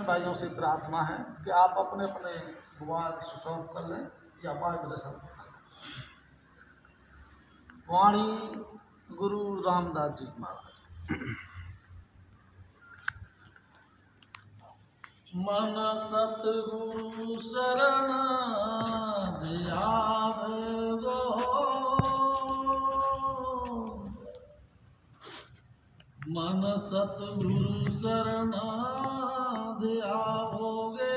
भाइयों से प्रार्थना है कि आप अपने अपने दुआ स्विच ऑफ कर लें या मार्गदर्शन कर लें। वाणी गुरु रामदास जी महाराज। मन सतगुरु शरण ध्यावे गो, मन सतगुरु शरण ध्याओगे,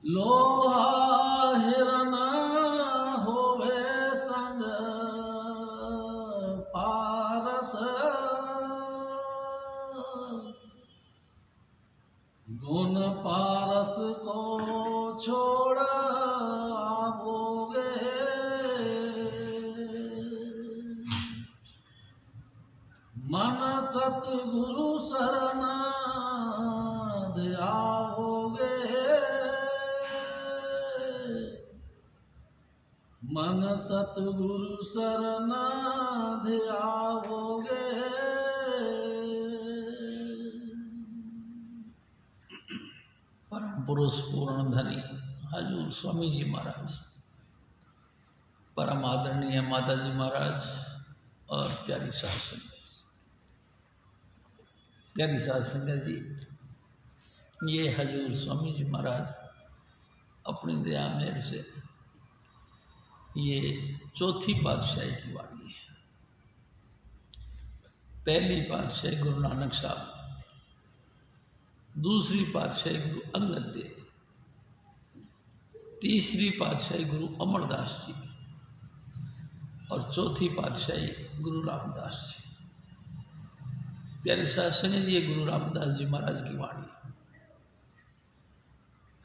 लोहा हिरण होवे संग पारस, गुण पारस को छोड़ आवोगे, मन सतगुरु शरण ध्याओगे, मन सतगुरु शरण ध्याओगे। परम पुरुष पूर्ण धनी हजूर स्वामी जी महाराज, परम आदरणीय माता जी महाराज और प्यारी साहब संगत, प्यारी साहब संगत जी, ये हजूर स्वामी जी महाराज अपनी दया मेहर से ये चौथी पातशाही की वाणी है। पहली पातशाही गुरु नानक साहब, दूसरी पातशाही गुरु अंगद देव, तीसरी पातशाही गुरु अमरदास जी और चौथी पातशाही गुरु रामदास जी। प्यारे साहब संगत जी, ये गुरु रामदास जी महाराज की वाणी।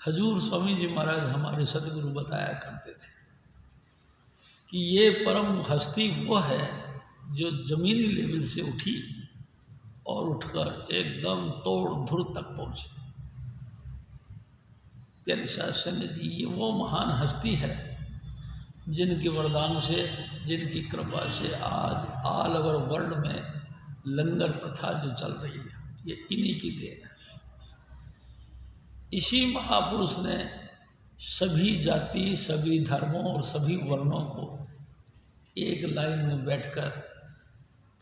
हजूर स्वामी जी महाराज हमारे सदगुरु बताया करते थे कि ये परम हस्ती वो है जो जमीनी लेवल से उठी और उठकर एकदम तोड़ धुर तक पहुँचे। प्यारी साहब संगत जी, ये वो महान हस्ती है जिनके वरदान से, जिनकी कृपा से आज ऑल ओवर वर्ल्ड में लंगर प्रथा जो चल रही है, ये इन्हीं की देन है। इसी महापुरुष ने सभी जाति, सभी धर्मों और सभी वर्णों को एक लाइन में बैठकर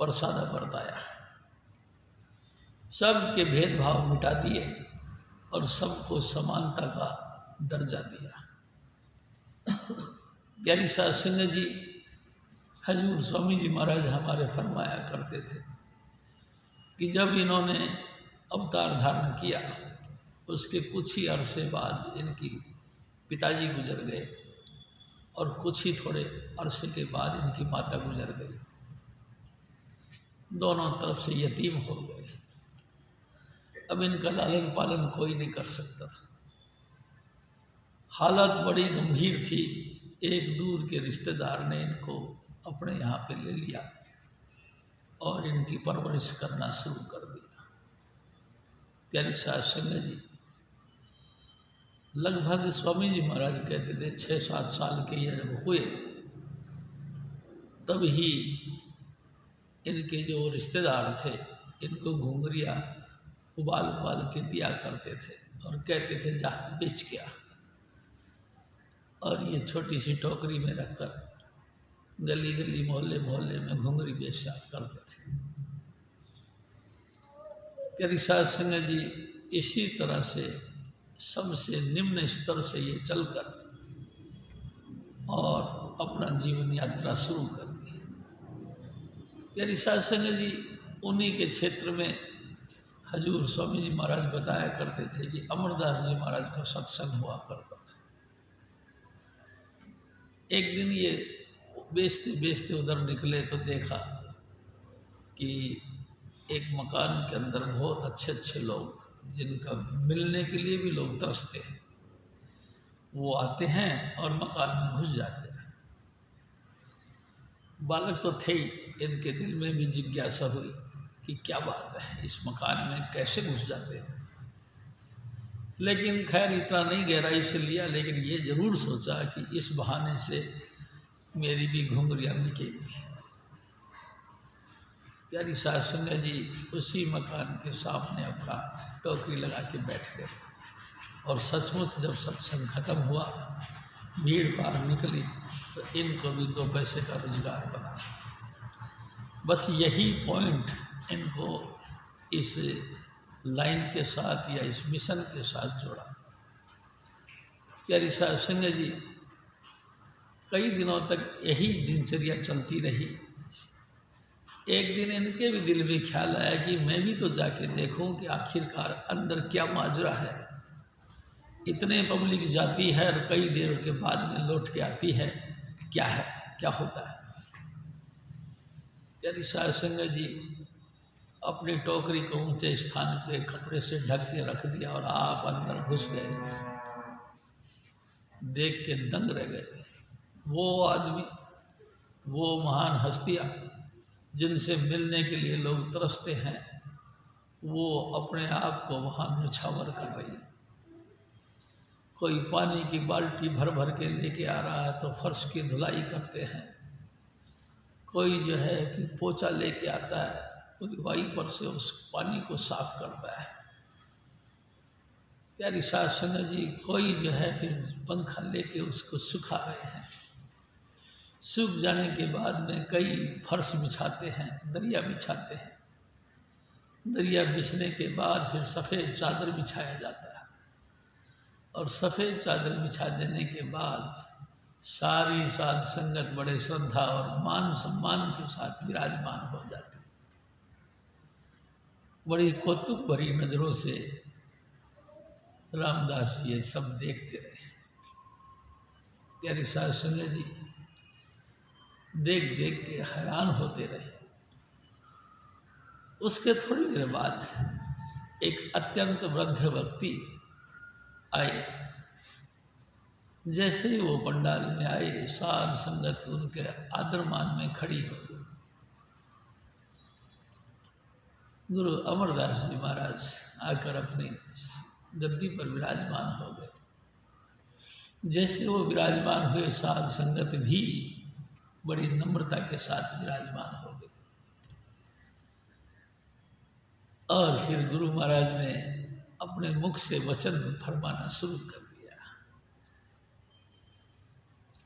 प्रसाद बरताया, सबके भेदभाव मिटा दिए और सबको समानता का दर्जा दिया। प्यारी साहब संगत जी, हजूर स्वामी जी महाराज हमारे फरमाया करते थे कि जब इन्होंने अवतार धारण किया, उसके कुछ ही अरसे बाद इनकी पिताजी गुजर गए और कुछ ही थोड़े अरसे के बाद इनकी माता गुजर गई। दोनों तरफ से यतीम हो गए। अब इनका लालन पालन कोई नहीं कर सकता था। हालत बड़ी गंभीर थी। एक दूर के रिश्तेदार ने इनको अपने यहाँ पे ले लिया और इनकी परवरिश करना शुरू कर दिया। प्यारी साहब संगत जी, लगभग स्वामी जी महाराज कहते थे 6-7 साल के ये जब हुए, तब ही इनके जो रिश्तेदार थे इनको घुंघरिया उबाल उबाल के दिया करते थे और कहते थे जा बेच के आ, और ये छोटी सी टोकरी में रखकर गली गली मोहल्ले मोहल्ले में घुंघरी बेचा करते थे। प्यारी साहब संगत जी, इसी तरह से सबसे निम्न स्तर से ये चलकर और अपना जीवन यात्रा शुरू कर दी। प्यारी साहब संगत जी, उन्हीं के क्षेत्र में हजूर स्वामी जी महाराज बताया करते थे कि अमरदास जी महाराज का सत्संग हुआ करता था। एक दिन ये बेचते बेचते उधर निकले तो देखा कि एक मकान के अंदर बहुत अच्छे अच्छे लोग, जिनका मिलने के लिए भी लोग तरसते हैं, वो आते हैं और मकान में घुस जाते हैं। बालक तो थे ही, इनके दिल में भी जिज्ञासा हुई कि क्या बात है, इस मकान में कैसे घुस जाते हैं। लेकिन खैर इतना नहीं गहराई से लिया, लेकिन ये ज़रूर सोचा कि इस बहाने से मेरी भी घुंघरियाँ निकलेगी। प्यारी साध संगत जी उसी मकान के सामने अपना टोकरी लगा के बैठ गए। और सचमुच जब सत्संग खत्म हुआ, भीड़ बाहर निकली, तो इनको भी 2 पैसे का रोजगार बना। बस यही पॉइंट इनको इस लाइन के साथ या इस मिशन के साथ जोड़ा। प्यारी साध संगत जी कई दिनों तक यही दिनचर्या चलती रही। एक दिन इनके भी दिल में ख्याल आया कि मैं भी तो जाके देखूं कि आखिरकार अंदर क्या माजरा है। इतने पब्लिक जाती है और कई देर के बाद में लौट के आती है, क्या है, क्या होता है। प्यारी साध संगत जी अपनी टोकरी को ऊंचे स्थान पे कपड़े से ढक के रख दिया और आप अंदर घुस गए। देख के दंग रह गए। वो आदमी, वो महान हस्तियाँ जिनसे मिलने के लिए लोग तरसते हैं, वो अपने आप को वहाँ न्यौछावर कर रही है। कोई पानी की बाल्टी भर भर के लेके आ रहा है तो फर्श की धुलाई करते हैं। कोई जो है कि पोछा लेके आता है, कोई वाइपर से उस पानी को साफ करता है। प्यारी साध संगत जी कोई जो है फिर पंखा लेके उसको सुखा रहे हैं। सूख जाने के बाद में कई फर्श बिछाते हैं, दरिया बिछाते हैं। दरिया बिछने के बाद फिर सफ़ेद चादर बिछाया जाता है और सफ़ेद चादर बिछा देने के बाद सारी साध संगत बड़े श्रद्धा और मान सम्मान के साथ विराजमान हो जाती है। बड़ी कौतुक भरी नज़रों से रामदास जी ये सब देखते रहे। प्यारी साध संगत जी देख देख के हैरान होते रहे। उसके थोड़ी देर बाद एक अत्यंत वृद्ध व्यक्ति आए। जैसे ही वो पंडाल में आए, साध संगत उनके आदर मान में खड़ी हो गई। गुरु अमरदास जी महाराज आकर अपनी गद्दी पर विराजमान हो गए। जैसे वो विराजमान हुए, साध संगत भी बड़ी नम्रता के साथ विराजमान हो गए। और फिर गुरु महाराज ने अपने मुख से वचन फरमाना शुरू कर दिया।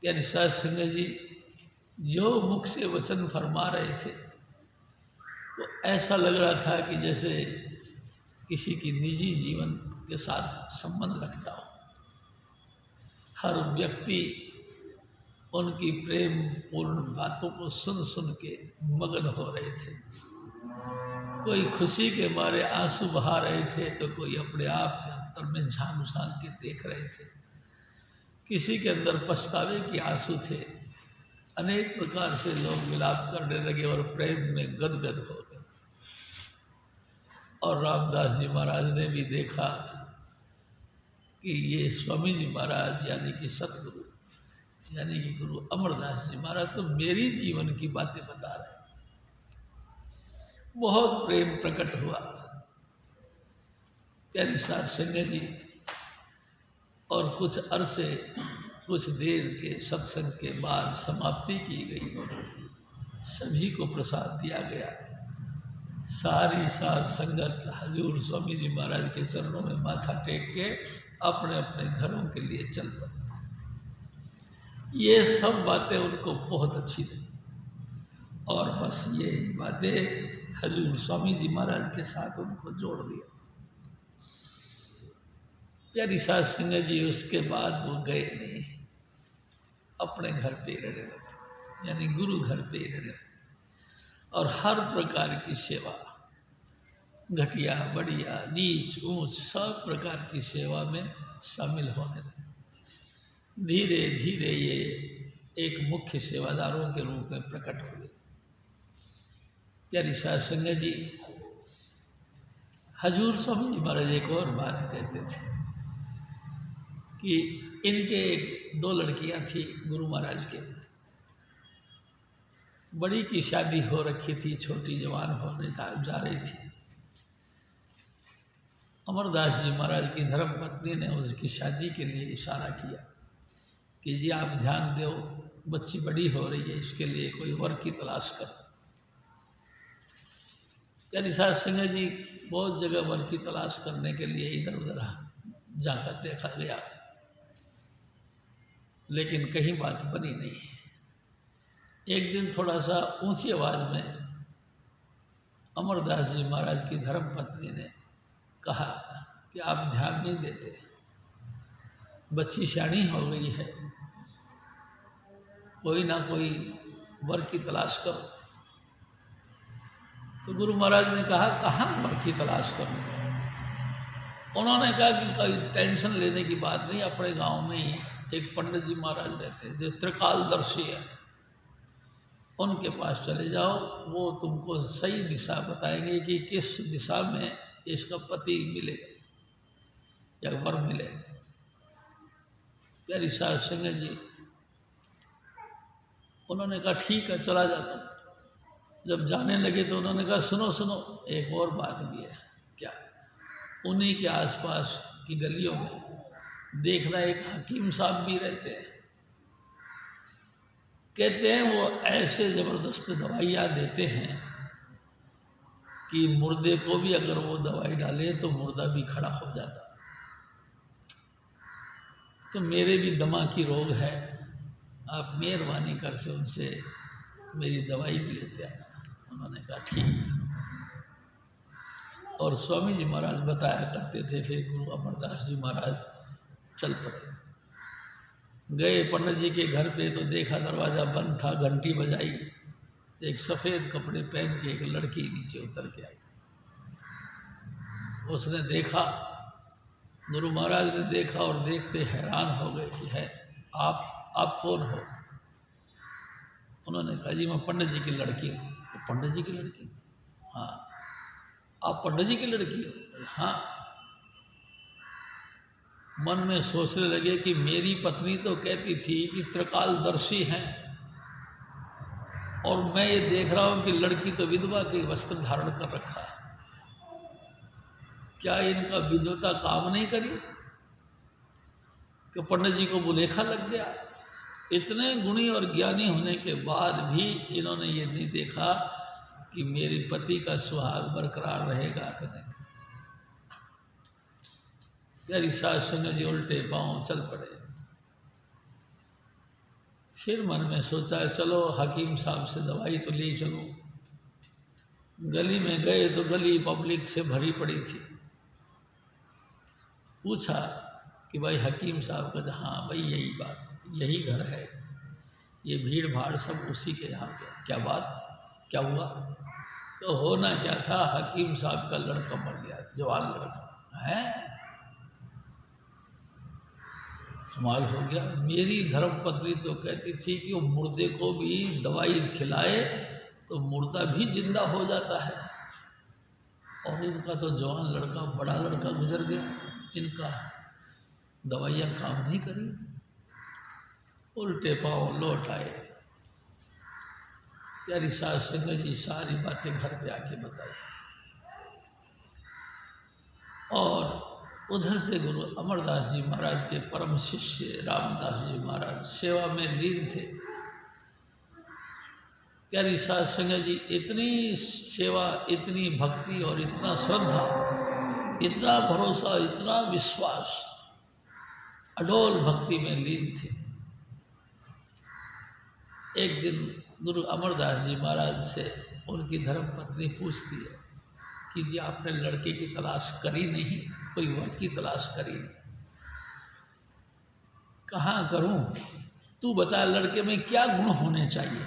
प्यारी साध संगत जी जो मुख से वचन फरमा रहे थे वो ऐसा लग रहा था कि जैसे किसी की निजी जीवन के साथ संबंध रखता हो। हर व्यक्ति उनकी प्रेम पूर्ण बातों को सुन सुन के मगन हो रहे थे। कोई खुशी के मारे आंसू बहा रहे थे तो कोई अपने आप के अंतर में झांक झांक के देख रहे थे। किसी के अंदर पछतावे के आंसू थे। अनेक प्रकार से लोग विलाप करने लगे और प्रेम में गदगद हो गए। और रामदास जी महाराज ने भी देखा कि ये स्वामी जी महाराज यानी कि सतगुरु यानी कि गुरु अमरदास जी महाराज तो मेरी जीवन की बातें बता रहे हैं। बहुत प्रेम प्रकट हुआ। प्यारी साध संगत जी और कुछ अरसे कुछ देर के सत्संग के बाद समाप्ति की गई। सभी को प्रसाद दिया गया। सारी साध संगत हजूर स्वामी जी महाराज के चरणों में माथा टेक के अपने अपने घरों के लिए चल पड़े। ये सब बातें उनको बहुत अच्छी लगी और बस ये बातें हजूर स्वामी जी महाराज के साथ उनको जोड़ दिया। प्यारी साध संगत जी उसके बाद वो गए नहीं, अपने घर पे रहने लगे, यानी गुरु घर पे रहने लगे और हर प्रकार की सेवा, घटिया बढ़िया नीच ऊंच सब प्रकार की सेवा में शामिल होने लगे। धीरे धीरे ये एक मुख्य सेवादारों के रूप में प्रकट हुए। प्यारी साध संगत जी हजूर स्वामी जी महाराज एक और बात कहते थे कि इनके 2 लड़कियां थी गुरु महाराज के। बड़ी की शादी हो रखी थी, छोटी जवान होने जा रही थी। अमरदास जी महाराज की धर्मपत्नी ने उसकी शादी के लिए इशारा किया कि जी आप ध्यान दो, बच्ची बड़ी हो रही है, इसके लिए कोई वर की तलाश करो। प्यारी साहब सिंह जी बहुत जगह वर की तलाश करने के लिए इधर उधर जाकर देखा गया, लेकिन कहीं बात बनी नहीं। एक दिन थोड़ा सा ऊंची आवाज़ में अमरदास जी महाराज की धर्मपत्नी ने कहा कि आप ध्यान नहीं देते, बच्ची शानी हो गई है, कोई ना कोई वर की तलाश करो। तो गुरु महाराज ने कहा कहाँ वर की तलाश करूँ? उन्होंने कहा कि कोई टेंशन लेने की बात नहीं, अपने गांव में ही एक पंडित जी महाराज रहते हैं जो त्रिकालदर्शी है, उनके पास चले जाओ, वो तुमको सही दिशा बताएंगे कि किस दिशा में इसका पति मिलेगा या वर मिलेगा। प्यारी साहब सिंह जी उन्होंने कहा ठीक है चला जाता हूँ। जब जाने लगे तो उन्होंने कहा सुनो सुनो, एक और बात भी है। क्या? उन्हीं के आसपास की गलियों में देखना एक हकीम साहब भी रहते हैं, कहते हैं वो ऐसे ज़बरदस्त दवाइयाँ देते हैं कि मुर्दे को भी अगर वो दवाई डाले तो मुर्दा भी खड़ा हो जाता। तो मेरे भी दिमागी रोग है, आप मेहरबानी कर से उनसे मेरी दवाई भी लेते आना। उन्होंने कहा ठीक है। और स्वामी जी महाराज बताया करते थे, फिर गुरु अमरदास जी महाराज चल पड़े। गए पंडित जी के घर पे तो देखा दरवाज़ा बंद था, घंटी बजाई तो एक सफ़ेद कपड़े पहन के एक लड़की नीचे उतर के आई। उसने देखा, गुरु महाराज ने देखा और देखते हैरान हो गए कि है आप कौन हो? उन्होंने कहा जी मैं पंडित जी की लड़की हूँ। तो पंडित जी की लड़की? हाँ। आप पंडित जी की लड़की हो? हाँ। मन में सोचने लगे कि मेरी पत्नी तो कहती थी कि त्रिकालदर्शी हैं, और मैं ये देख रहा हूँ कि लड़की तो विधवा के वस्त्र धारण कर रखा है। क्या इनका विधवता काम नहीं करी कि पंडित जी को बुलेखा लग गया? इतने गुणी और ज्ञानी होने के बाद भी इन्होंने ये नहीं देखा कि मेरे पति का सुहाग बरकरार रहेगा कि नहीं। प्यारी सास सिंह जी उल्टे पांव चल पड़े। फिर मन में सोचा चलो हकीम साहब से दवाई तो ले चलूँ। गली में गए तो गली पब्लिक से भरी पड़ी थी। पूछा कि भाई हकीम साहब का? हाँ भाई यही बात, यही घर है, ये भीड़ भाड़ सब उसी के यहाँ पे। क्या बात, क्या हुआ? तो होना क्या था, हकीम साहब का लड़का मर गया, जवान लड़का है। कमाल हो गया। मेरी धर्मपत्नी तो कहती थी कि वो मुर्दे को भी दवाई खिलाए तो मुर्दा भी जिंदा हो जाता है, और इनका तो जवान लड़का, बड़ा लड़का गुजर गया, इनका दवाइयाँ काम नहीं करी। उल्टे पाँव लौट आए। प्यारी सास सिंह जी सारी बातें घर पे आके बताई, और उधर से गुरु अमरदास जी महाराज के परम शिष्य रामदास जी महाराज सेवा में लीन थे। प्यारी सास सिंह जी इतनी सेवा, इतनी भक्ति और इतना श्रद्धा, इतना भरोसा, इतना विश्वास, अडोल भक्ति में लीन थे। एक दिन गुरु अमरदास जी महाराज से उनकी धर्मपत्नी पूछती है कि जी आपने लड़के की तलाश करी नहीं, कोई वर की तलाश करी नहीं? कहाँ करूं, तू बता लड़के में क्या गुण होने चाहिए?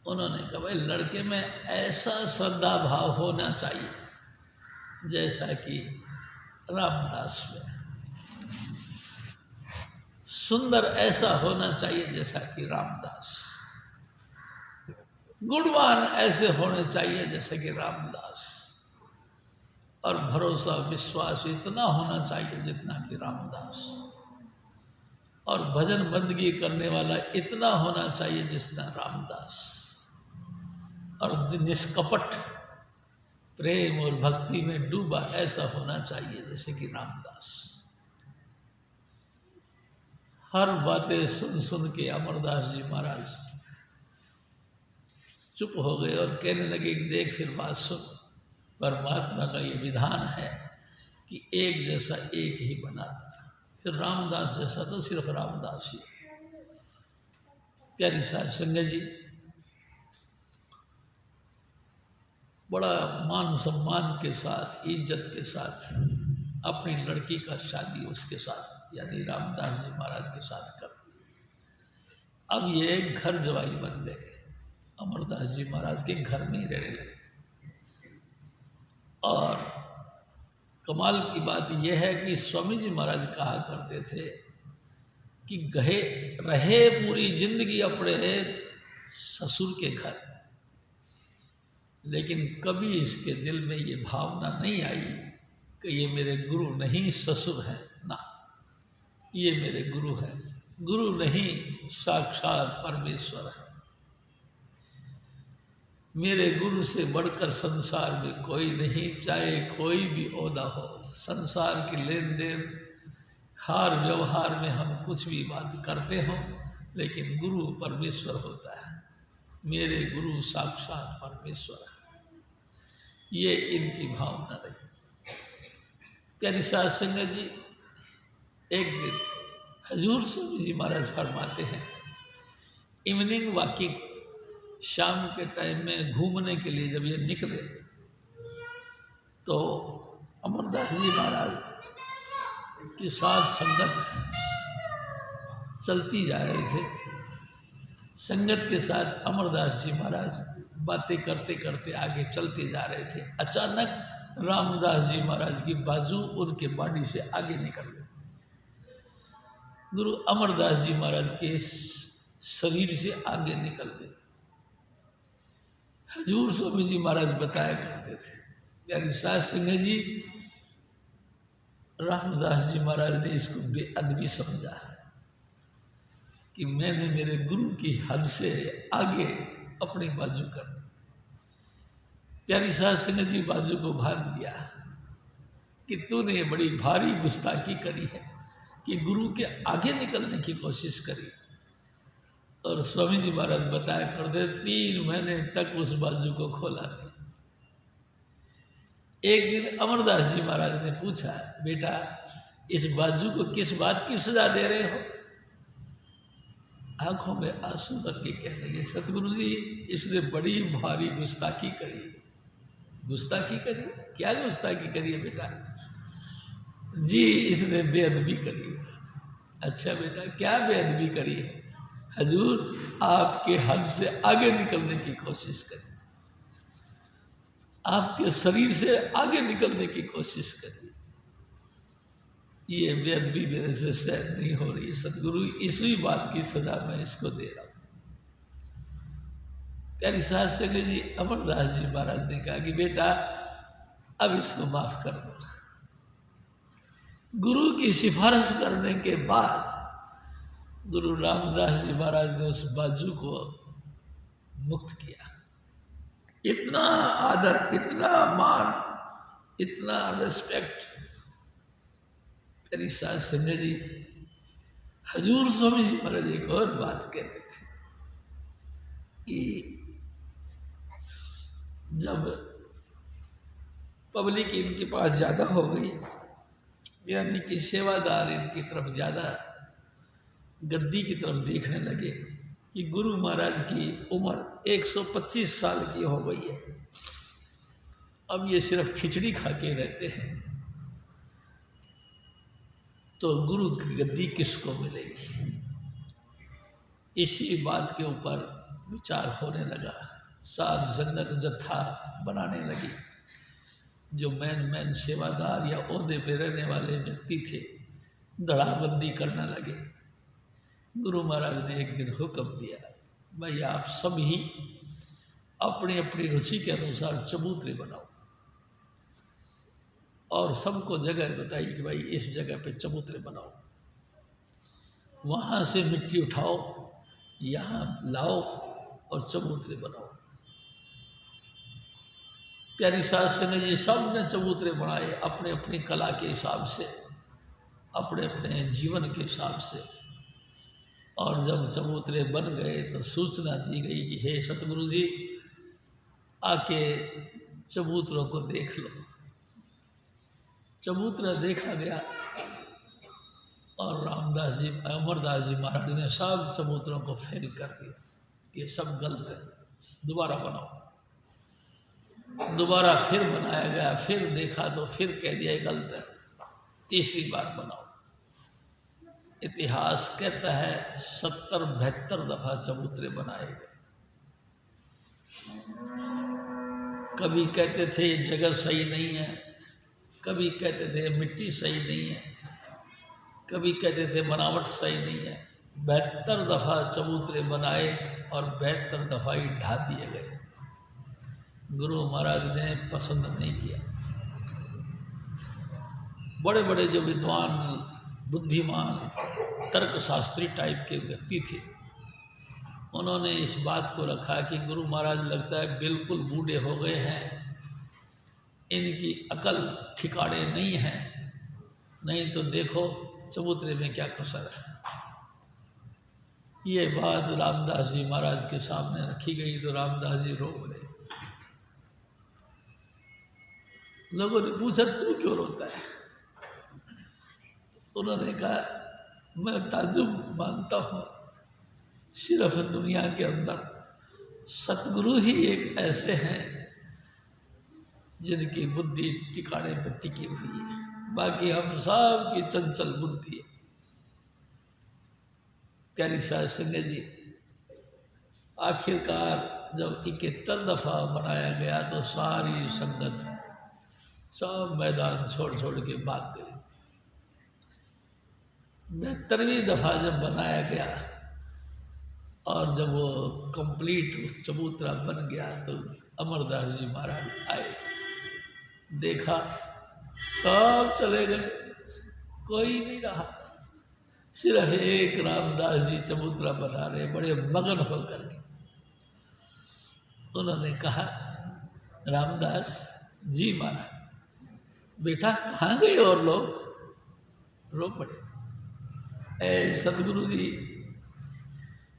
उन्होंने कहा भाई लड़के में ऐसा श्रद्धा भाव होना चाहिए जैसा कि रामदास में, सुंदर ऐसा होना चाहिए जैसा कि रामदास, गुणवान ऐसे होने चाहिए जैसे कि रामदास, और भरोसा विश्वास इतना होना चाहिए जितना कि रामदास, और भजन बंदगी करने वाला इतना होना चाहिए जितना रामदास, और निष्कपट प्रेम और भक्ति में डूबा ऐसा होना चाहिए जैसे कि रामदास। हर बातें सुन सुन के अमरदास जी महाराज चुप हो गए और कहने लगे कि देख फिर बात सुन, परमात्मा का ये विधान है कि एक जैसा एक ही बनाता है, फिर रामदास जैसा तो सिर्फ रामदास ही। प्यारी साध संगत जी, बड़ा मान सम्मान के साथ, इज्जत के साथ अपनी लड़की का शादी उसके साथ यानी रामदास जी महाराज के साथ कर। अब ये घर जवाई बन गए, अमरदास जी महाराज के घर में ही रहने लगे। और कमाल की बात यह है कि स्वामी जी महाराज कहा करते थे कि गहे रहे पूरी जिंदगी अपने ससुर के घर, लेकिन कभी इसके दिल में ये भावना नहीं आई कि ये मेरे गुरु नहीं ससुर हैं। ना, ये मेरे गुरु हैं, गुरु नहीं साक्षात परमेश्वर है। मेरे गुरु से बढ़कर संसार में कोई नहीं, चाहे कोई भी ओहदा हो। संसार की लेन देन हार व्यवहार में हम कुछ भी बात करते हों, लेकिन गुरु परमेश्वर होता है। मेरे गुरु साक्षात परमेश्वर है, ये इनकी भावना रही। प्यारी साध संगत जी, एक दिन हजूर स्वामी जी महाराज फरमाते हैं, इवनिंग वॉकिंग, शाम के टाइम में घूमने के लिए जब ये निकले तो अमरदास जी महाराज के साथ संगत चलती जा रहे थे। संगत के साथ अमरदास जी महाराज बातें करते करते आगे चलते जा रहे थे। अचानक रामदास जी महाराज की बाजू उनके बॉडी से आगे निकल गई। गुरु अमरदास जी महाराज के शरीर से आगे निकल गए। हजूर स्वामी जी महाराज बताया करते थे, यानी साध संगत जी, रामदास जी महाराज ने इसको बेअदबी समझा कि मैंने मेरे गुरु की हद से आगे अपनी बाजू कर दी। प्यारी साध संगत जी बाजू को भाग दिया कि तूने बड़ी भारी गुस्ताखी करी है कि गुरु के आगे निकलने की कोशिश करी। और स्वामी जी महाराज बताया करते 3 महीने तक उस बाजू को खोला नहीं। एक दिन अमरदास जी महाराज ने पूछा, बेटा इस बाजू को किस बात की सजा दे रहे हो? आंखों में आंसू भर के कहने लगे, सतगुरु जी इसने बड़ी भारी गुस्ताखी करी। गुस्ताखी करी? क्या गुस्ताखी करी है बेटा? जी इसने बेअदबी करी। अच्छा बेटा, क्या बेअदबी करी है? हजूर आपके हद से आगे निकलने की कोशिश करी, आपके शरीर से आगे निकलने की कोशिश करी। ये बेअदबी मेरे से सहन नहीं हो रही सतगुरु, इसी बात की सजा मैं इसको दे रहा हूँ। प्यारी साध संगत जी, अमरदास जी महाराज ने कहा कि बेटा अब इसको माफ कर दो। गुरु की सिफारिश करने के बाद गुरु रामदास जी महाराज ने उस बाजू को मुक्त किया। इतना आदर, इतना मान, इतना रिस्पेक्ट। मेरी साध संगत जी, हजूर स्वामी जी महाराज एक और बात कहते थे कि जब पब्लिक इनके पास ज़्यादा हो गई, यानी कि सेवादार इनकी तरफ ज़्यादा गद्दी की तरफ देखने लगे कि गुरु महाराज की उम्र 125 साल की हो गई है, अब ये सिर्फ खिचड़ी खा के रहते हैं, तो गुरु की गद्दी किसको मिलेगी? इसी बात के ऊपर विचार होने लगा। साध संगत जत्था बनाने लगी। जो मैन सेवादार या ओहदे पे रहने वाले व्यक्ति थे, धड़ाबंदी करने लगे। गुरु महाराज ने एक दिन हुक्म दिया, भाई आप सब ही अपनी अपनी रुचि के अनुसार चबूतरे बनाओ और सबको जगह बताई कि भाई इस जगह पे चबूतरे बनाओ, वहाँ से मिट्टी उठाओ, यहाँ लाओ और चबूतरे बनाओ। प्यारी साध संगत जी, सब ने चबूतरे बनाए अपने अपनी कला के हिसाब से, अपने अपने जीवन के हिसाब से। और जब चबूतरे बन गए तो सूचना दी गई कि हे सतगुरु जी, आके चबूतरों को देख लो। चबूतरा देखा गया और रामदास जी अमरदास जी महाराज ने सब चबूतरों को फेल कर दिया, ये सब गलत है, दोबारा बनाओ। दोबारा फिर बनाया गया, फिर देखा तो फिर कह दिया गलत है, तीसरी बार बनाओ। इतिहास कहता है 70-72 दफा चबूतरे बनाए गए। कभी कहते थे ये जगह सही नहीं है, कभी कहते थे मिट्टी सही नहीं है, कभी कहते थे बनावट सही नहीं है। 72 दफा चबूतरे बनाए और 72 दफा ही ढा दिए गए। गुरु महाराज ने पसंद नहीं किया। बड़े बड़े जो विद्वान, बुद्धिमान, तर्कशास्त्री टाइप के व्यक्ति थे, उन्होंने इस बात को रखा कि गुरु महाराज लगता है बिल्कुल बूढ़े हो गए हैं, इनकी अकल ठिकाने नहीं है, नहीं तो देखो चबूतरे में क्या कसर है। ये बात रामदास जी महाराज के सामने रखी गई तो रामदास जी रो पड़े। लोगों ने पूछा तू क्यों रोता है? उन्होंने कहा मैं ताज्जुब मानता हूँ, सिर्फ दुनिया के अंदर सतगुरु ही एक ऐसे हैं जिनकी बुद्धि टिकाने पर टिकी हुई है, बाकी हम सब की चंचल बुद्धि है। प्यारी साहब संगत जी, आखिरकार जब 71 दफा बनाया गया तो सारी संगत सब मैदान छोड़ छोड़ के भाग गई। 72वीं दफा जब बनाया गया और जब वो कंप्लीट चबूतरा बन गया तो अमरदास जी महाराज आए, देखा सब चले गए, कोई नहीं रहा, सिर्फ एक रामदास जी चबूतरा बना रहे, बड़े मगन होकर के। उन्होंने कहा रामदास जी महाराज बेटा कहाँ गए और लोग? रो पड़े। ऐ सतगुरु जी,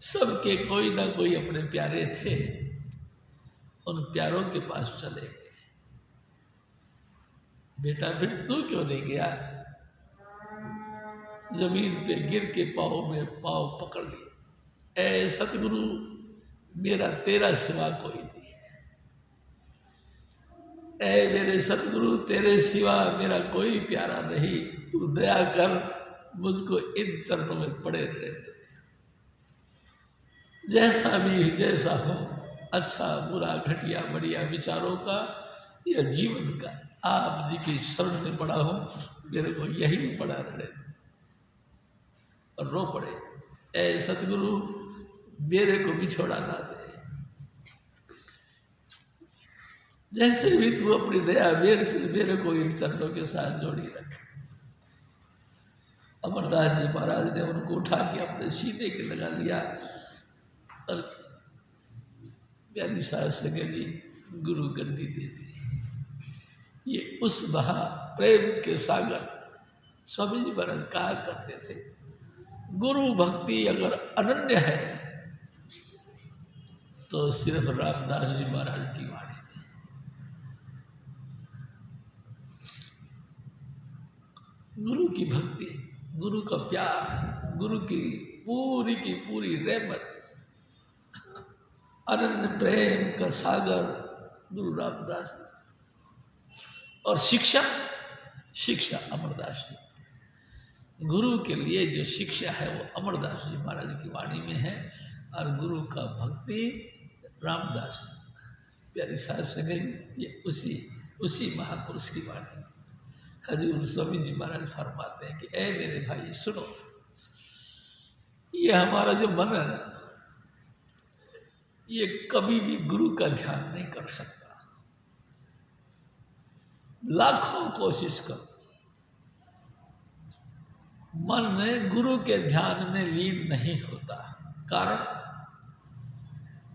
सबके कोई ना कोई अपने प्यारे थे, उन प्यारों के पास चले गए। बेटा फिर तू क्यों नहीं गया? जमीन पे गिर के पाँव में पाँव पकड़ लिए। ऐ सतगुरु, मेरा तेरा सिवा कोई नहीं। ऐ मेरे सतगुरु, तेरे सिवा मेरा कोई प्यारा नहीं, तू दया कर, मुझको इन चरणों में पड़े रहते। जैसा भी जैसा हो, अच्छा बुरा घटिया बढ़िया विचारों का या जीवन का, आप जी की शरण में पड़ा हूँ, मेरे को यही पड़ा रहे। और रो पड़े, ऐ सतगुरु मेरे को भी छोड़ा ना दे, जैसे भी तू अपनी दया मेरे से मेरे को इन चरणों के साथ जोड़ी रख। अमरदास जी महाराज ने उनको उठा के अपने सीने के लगा लिया और प्यारी साहब संगत जी गुरु गद्दी दे दी। ये उस महा प्रेम के सागर स्वामी जी महाराज कहा करते थे, गुरु भक्ति अगर अनन्य है तो सिर्फ रामदास जी महाराज की वाणी। गुरु की भक्ति, गुरु का प्यार, गुरु की पूरी रहमत, अनन्य प्रेम का सागर गुरु रामदास। और शिक्षा अमरदास जी। गुरु के लिए जो शिक्षा है वो अमरदास जी महाराज की वाणी में है, और गुरु का भक्ति रामदास प्यारी साहब से गई, ये उसी महापुरुष की वाणी। हजूर स्वामी जी महाराज फरमाते हैं कि ऐ मेरे भाई सुनो, ये हमारा जो मन है ना, ये कभी भी गुरु का ध्यान नहीं कर सकता। लाखों कोशिश करो, मन गुरु के ध्यान में लीन नहीं होता।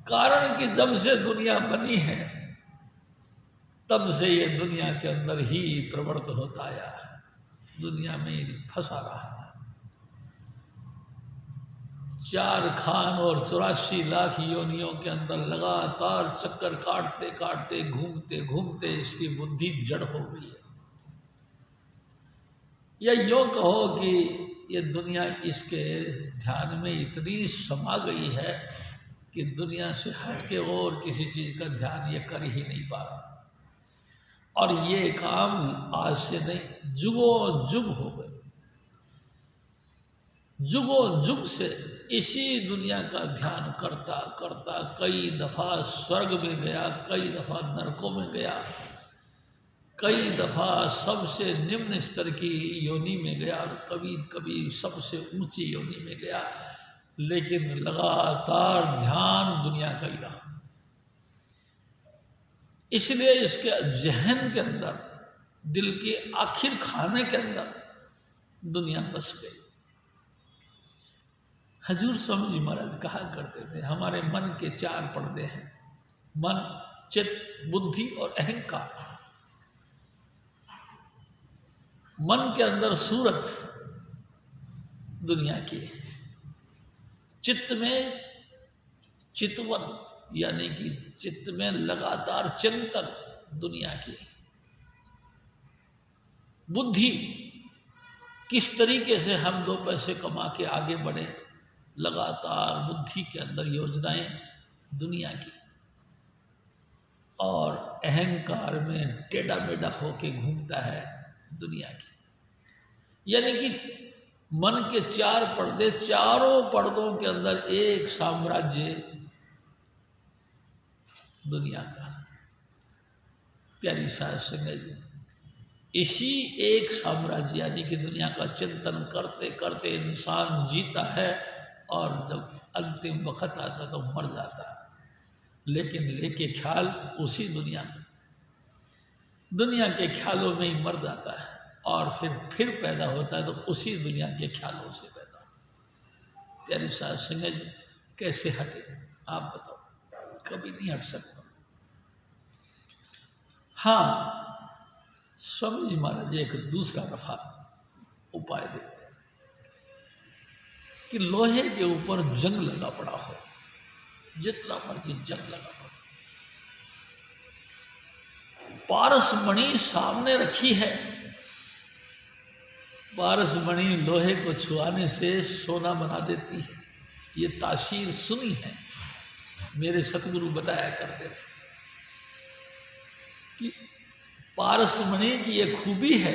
कारण कि जब से दुनिया बनी है तब से ये दुनिया के अंदर ही प्रवृत्त होता आया है, दुनिया में फंसा रहा है। 4 खान और 84 लाख योनियों के अंदर लगातार चक्कर काटते काटते घूमते घूमते इसकी बुद्धि जड़ हो गई है। या यूँ कहो कि ये दुनिया इसके ध्यान में इतनी समा गई है कि दुनिया से हट के और किसी चीज़ का ध्यान ये कर ही नहीं पा रहा। और ये काम आज से नहीं, जुगों जुग हो गए। जुगों जुग से इसी दुनिया का ध्यान करता करता कई दफ़ा स्वर्ग में गया, कई दफ़ा नरकों में गया, कई दफ़ा सबसे निम्न स्तर की योनि में गया और कभी कभी सबसे ऊंची योनि में गया, लेकिन लगातार ध्यान दुनिया का ही रहा। इसलिए इसके जहन के अंदर, दिल के आखिर खाने के अंदर दुनिया बस गई। हजूर स्वामी जी महाराज कहा करते थे, हमारे मन के 4 पर्दे हैं, मन, चित्त, बुद्धि और अहंकार। मन के अंदर सूरत दुनिया की, चित्त में चितवन यानी कि चित्त में लगातार चिंतन दुनिया की, बुद्धि किस तरीके से हम 2 पैसे कमा के आगे बढ़े, लगातार बुद्धि के अंदर योजनाएं दुनिया की, और अहंकार में टेढ़ा मेढ़ा होके घूमता है दुनिया की। यानी कि मन के 4 पर्दे, चारों पर्दों के अंदर एक साम्राज्य दुनिया का। प्यारी साध संगत जी, इसी एक साम्राज्य यानी कि दुनिया का चिंतन करते करते इंसान जीता है, और जब अंतिम वक्त आता तो मर जाता है, लेकिन लेके ख्याल उसी दुनिया के ख्यालों में ही मर जाता है, और फिर पैदा होता है तो उसी दुनिया के ख्यालों से पैदा होता है। प्यारी साध संगत जी, कैसे हटे आप बताओ? कभी नहीं हट सकता। हाँ, स्वामी जी महाराज एक दूसरा दफा उपाय देते हैं कि लोहे के ऊपर जंग लगा पड़ा हो, जितना मर्जी जंग लगा पड़ा, पारसमणि सामने रखी है। पारसमणि लोहे को छुआने से सोना बना देती है। ये तासीर सुनी है, मेरे सतगुरु बताया करते थे कि पारसमणि की ये खूबी है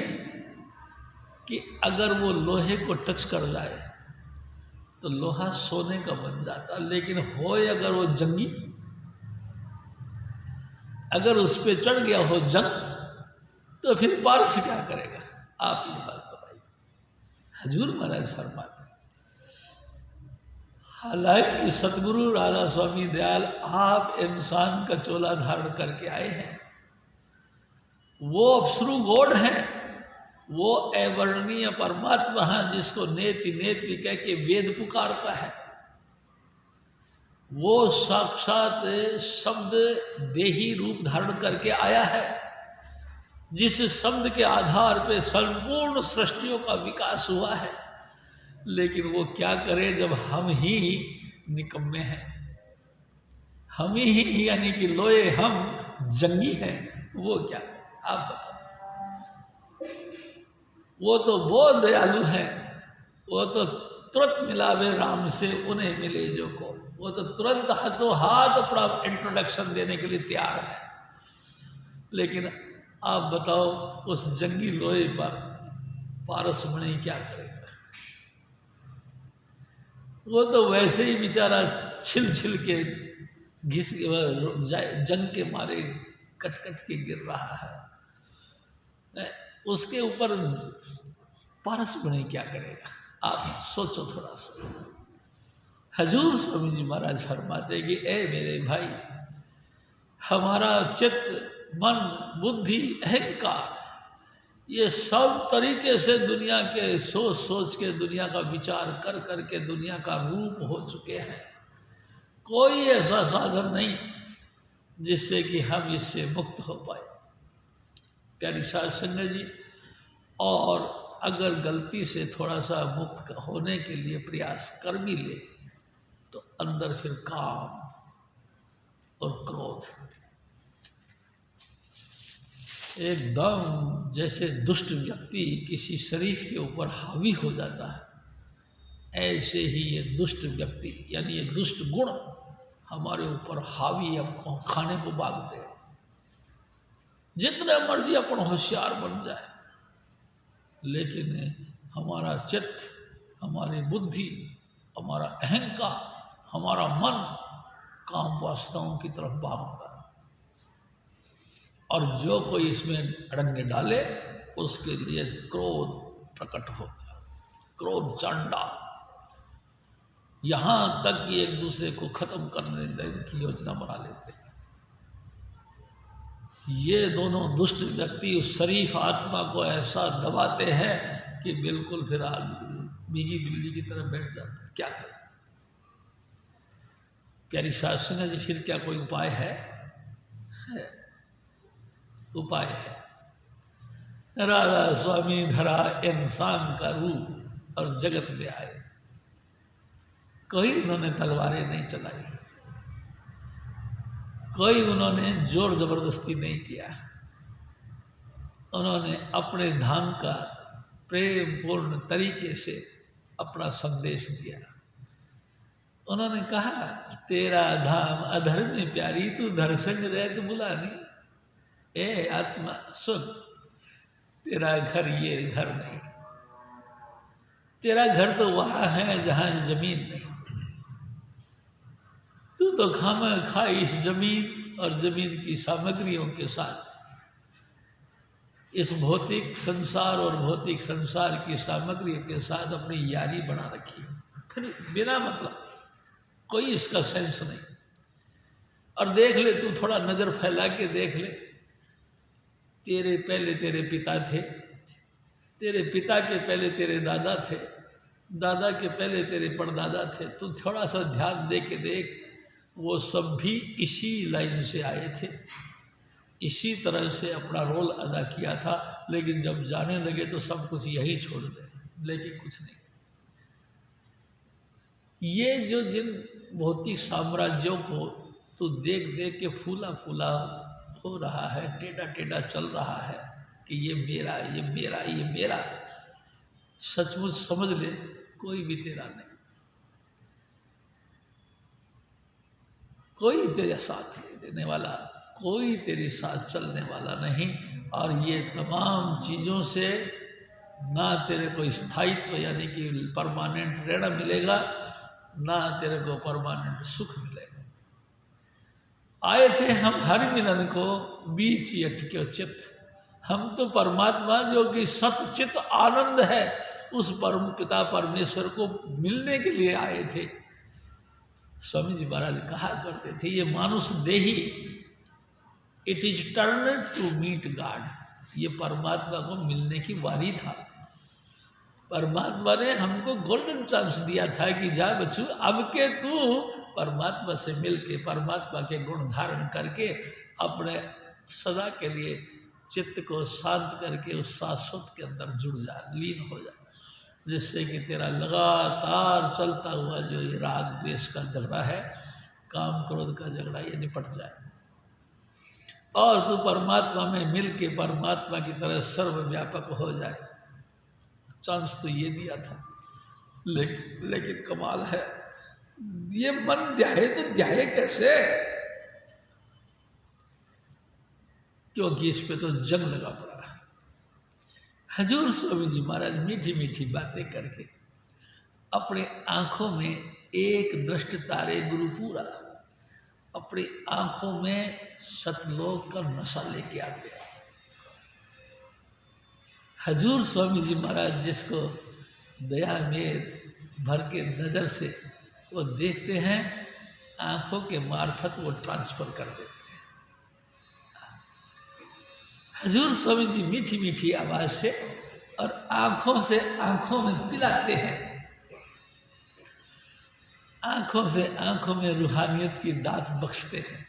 कि अगर वो लोहे को टच कर जाए तो लोहा सोने का बन जाता, लेकिन होए अगर वो जंगी, अगर उस पर चढ़ गया हो जंग, तो फिर पारस क्या करेगा? आप ये बात बताइए। हजूर महाराज फरमाते, हालांकि सतगुरु राधा स्वामी दयाल आप इंसान का चोला धारण करके आए हैं, वो अप्सरू गॉड हैं, वो अवर्णनीय परमात्मा है जिसको नेति नेति कह के वेद पुकारता है। वो साक्षात शब्द देही रूप धारण करके आया है, जिस शब्द के आधार पे संपूर्ण सृष्टियों का विकास हुआ है। लेकिन वो क्या करे जब हम ही निकम्मे हैं, हम ही यानी कि लोहे हम जंगी हैं, वो क्या करे? आप बताओ। वो तो बहुत दयालु है, वो तो तुरंत मिलावे राम से उन्हें मिले जो को, वो तो तुरंत हाथों हाथ अपना इंट्रोडक्शन देने के लिए तैयार है। लेकिन आप बताओ, उस जंगी लोहे पर पारसमणि क्या करेगा? वो तो वैसे ही बेचारा छिल छिल के घिस जंग के मारे कट कट के गिर रहा है। उसके ऊपर पारसमणि क्या करेगा? आप सोचो थोड़ा सा। हजूर स्वामी जी महाराज फरमाते कि ए मेरे भाई, हमारा चित्त, मन, बुद्धि, अहंकार, ये सब तरीके से दुनिया के सोच सोच के, दुनिया का विचार कर कर के दुनिया का रूप हो चुके हैं। कोई ऐसा साधन नहीं जिससे कि हम इससे मुक्त हो पाए। प्यारी साध संगत जी, और अगर गलती से थोड़ा सा मुक्त होने के लिए प्रयास कर भी ले तो अंदर फिर काम और क्रोध, एकदम जैसे दुष्ट व्यक्ति किसी शरीफ के ऊपर हावी हो जाता है, ऐसे ही ये दुष्ट व्यक्ति यानी ये दुष्ट गुण हमारे ऊपर हावी, हमको खाने को भागते हैं। जितने मर्जी अपन होशियार बन जाए, लेकिन हमारा चित्त, हमारी बुद्धि, हमारा अहंकार, हमारा मन काम वासनाओं की तरफ भागता है। और जो कोई इसमें अड़ंगे डाले उसके लिए क्रोध प्रकट होता है, क्रोध चंडा। यहाँ तक कि एक दूसरे को खत्म करने की योजना बना लेते हैं। ये दोनों दुष्ट व्यक्ति उस शरीफ आत्मा को ऐसा दबाते हैं कि बिल्कुल फिर बीगी बिल्ली की तरह बैठ जाता है। क्या करें? प्यारी सास सुना जी, फिर क्या कोई उपाय है? उपाय है। राधा स्वामी धरा इंसान का रूप और जगत में आए। कोई उन्होंने तलवारें नहीं चलाई, कोई उन्होंने जोर जबरदस्ती नहीं किया। उन्होंने अपने धाम का प्रेम पूर्ण तरीके से अपना संदेश दिया। उन्होंने कहा, तेरा धाम अधर में प्यारी, तू धर संग रह तो बुलानी। ए आत्मा सुन, तेरा घर ये घर नहीं, तेरा घर तो वहाँ है जहाँ जमीन नहीं। तू तो खामा खा इस जमीन और जमीन की सामग्रियों के साथ इस भौतिक संसार और भौतिक संसार की सामग्रियों के साथ अपनी यारी बना रखी है, बिना मतलब, कोई इसका सेंस नहीं। और देख ले, तू थोड़ा नज़र फैला के देख ले, तेरे पहले तेरे पिता थे, तेरे पिता के पहले तेरे दादा थे, दादा के पहले तेरे परदादा थे। तू थोड़ा सा ध्यान दे के देख, वो सब भी इसी लाइन से आए थे, इसी तरह से अपना रोल अदा किया था। लेकिन जब जाने लगे तो सब कुछ यही छोड़ दे, लेकिन कुछ नहीं। ये जो जिन भौतिक साम्राज्यों को तू देख देख के फूला फूला हो रहा है, टेढ़ा टेढ़ा चल रहा है कि ये मेरा, ये मेरा, ये मेरा, सचमुच समझ ले कोई भी तेरा नहीं, कोई तेरे साथ देने वाला, कोई तेरे साथ चलने वाला नहीं। और ये तमाम चीज़ों से ना तेरे को स्थायित्व यानी कि परमानेंट रहना मिलेगा, ना तेरे को परमानेंट सुख मिलेगा। आए थे हम हरि मिलन को, बीच अटक्यो चित्त। हम तो परमात्मा जो कि सतचित आनंद है, उस परम पिता परमेश्वर को मिलने के लिए आए थे। स्वामी जी महाराज कहा करते थे, ये मानुष देही, it is turn to meet God. ये परमात्मा को मिलने की वारी था। परमात्मा ने हमको गोल्डन चांस दिया था कि जा बच्चू, अब के तू परमात्मा से मिलके, परमात्मा के गुण धारण करके अपने सदा के लिए चित्त को शांत करके उस शाश्वत के अंदर जुड़ जा, लीन हो जा, जिससे कि तेरा लगातार चलता हुआ जो ये राग द्वेष का झगड़ा है, काम क्रोध का झगड़ा, ये निपट जाए और तू परमात्मा में मिल के परमात्मा की तरह सर्वव्यापक हो जाए। चांस तो ये दिया था, लेकिन कमाल है, ये मन ध्याए तो ध्याए कैसे? क्योंकि इस पे तो जंग लगा पड़ा। हजूर स्वामी जी महाराज मीठी मीठी बातें करके अपने आंखों में एक दृष्ट तारे गुरुपुरा, अपनी आंखों में सतलोक का नशा लेके आते हैं। हजूर स्वामी जी महाराज जिसको दया में भर के नज़र से वो देखते हैं, आंखों के मार्फत वो ट्रांसफर कर देते हैं। हजूर स्वामी जी मीठी मीठी आवाज़ से और आंखों से आंखों में पिलाते हैं, आंखों से आंखों में रूहानियत की दात बख्शते हैं।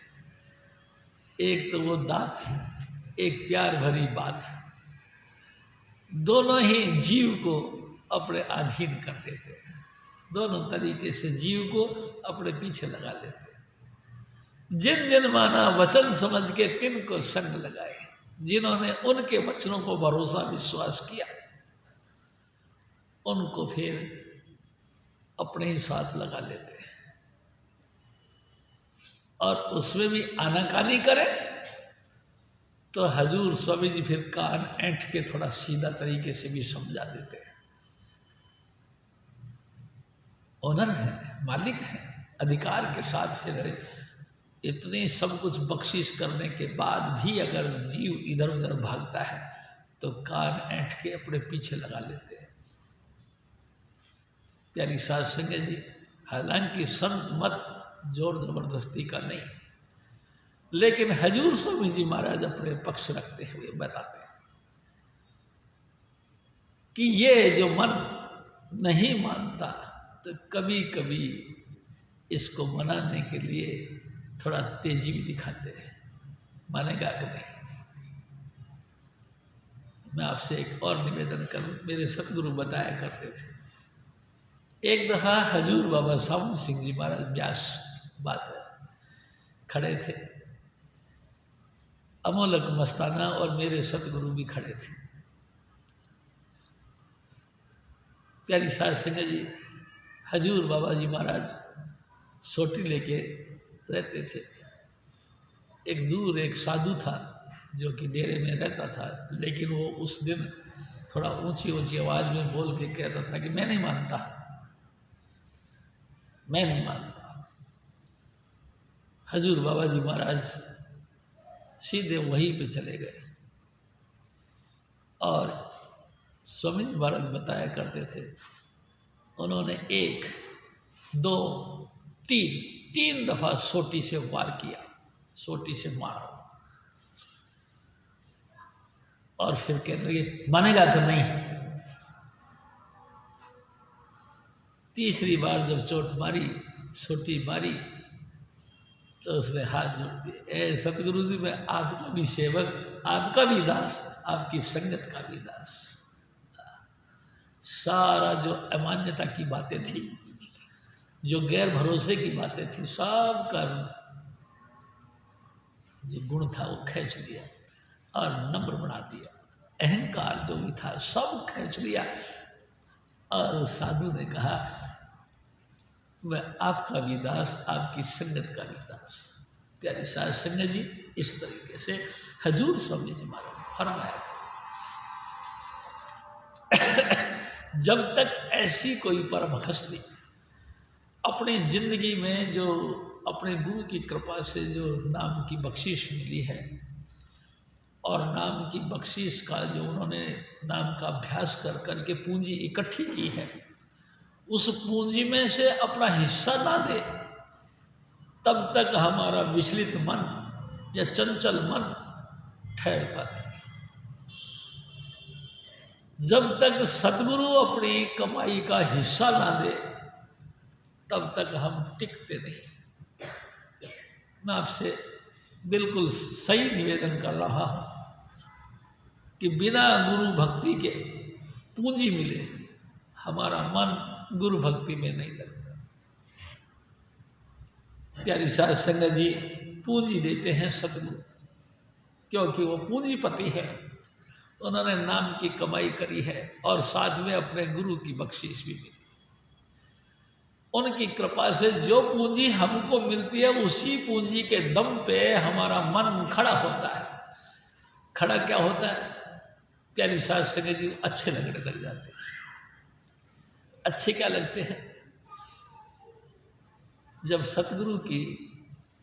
एक तो वो दात, एक प्यार भरी बात, दोनों ही जीव को अपने अधीन कर देते हैं। दोनों तरीके से जीव को अपने पीछे लगा लेते। जिन जिन माना वचन समझ के तिन को संग लगाए, जिन्होंने उनके वचनों को भरोसा विश्वास किया उनको फिर अपने ही साथ लगा लेते हैं। और उसमें भी आनाकानी करे तो हजूर स्वामी जी फिर कान ऐंठ के थोड़ा सीधा तरीके से भी समझा देते हैं। ओनर है, मालिक है, अधिकार के साथ फिर इतने सब कुछ बख्शिश करने के बाद भी अगर जीव इधर उधर भागता है तो कान ऐंठ के अपने पीछे लगा लेते हैं। प्यारी साध संगत जी, हालांकि संत मत जोर जबरदस्ती का नहीं, लेकिन हजूर स्वामी जी महाराज अपने पक्ष रखते हुए बताते हैं कि ये जो मन नहीं मानता तो कभी कभी इसको मनाने के लिए थोड़ा तेजी भी दिखाते हैं, मानेगा कि नहीं। मैं आपसे एक और निवेदन करूं, मेरे सतगुरु बताया करते थे, एक दफ़ा हजूर बाबा सावन सिंह जी महाराज व्यास बात है खड़े थे, अमोलक मस्ताना और मेरे सतगुरु भी खड़े थे। प्यारी साध संगत जी, हजूर बाबा जी महाराज सोटी लेके रहते थे। एक दूर एक साधु था जो कि डेरे में रहता था, लेकिन वो उस दिन थोड़ा ऊंची ऊंची आवाज़ में बोल के कहता था कि मैं नहीं मानता, मैं नहीं मानता। हजूर बाबा जी महाराज सीधे वहीं पे चले गए और स्वामी जी महाराज बताया करते थे, उन्होंने एक, दो, तीन दफ़ा सोटी से वार किया, सोटी से मारा और फिर कहने लगे मानेगा कि नहीं। तीसरी बार जब चोट मारी, सोटी मारी, तो उसने हाथ जोड़ दिए, ए सतगुरु जी, मैं आपका भी सेवक, आपका भी दास, आपकी संगत का भी दास। सारा जो अमान्यता की बातें थी, जो गैर भरोसे की बातें थी, सब का जो गुण था वो खींच लिया और नम्र बना दिया। अहंकार जो भी था सब खींच लिया और उस साधु ने कहा मैं आपका भी दास, आपकी संगत का भी दास। प्यारी साध संगत जी, इस तरीके से हजूर स्वामी जी महाराज फरमाया जब तक ऐसी कोई परम हस्ती अपनी जिंदगी में जो अपने गुरु की कृपा से जो नाम की बख्शिश मिली है और नाम की बख्शिश का जो उन्होंने नाम का अभ्यास कर करके पूंजी इकट्ठी की है, उस पूंजी में से अपना हिस्सा ना दे, तब तक हमारा विचलित मन या चंचल मन ठहरता नहीं। जब तक सतगुरु अपनी कमाई का हिस्सा ना दे तब तक हम टिकते नहीं। मैं आपसे बिल्कुल सही निवेदन कर रहा हूँ कि बिना गुरु भक्ति के पूंजी मिले हमारा मन गुरु भक्ति में नहीं लगता। प्यारी साध संगत जी, पूंजी देते हैं सतगुरु, क्योंकि वो पूंजीपति है, उन्होंने नाम की कमाई करी है और साथ में अपने गुरु की बख्शीश भी मिली। उनकी कृपा से जो पूंजी हमको मिलती है उसी पूंजी के दम पे हमारा मन खड़ा होता है। खड़ा क्या होता है? प्यारी साध संगत जी, अच्छे लगने लग जाते हैं। अच्छे क्या लगते हैं? जब सतगुरु की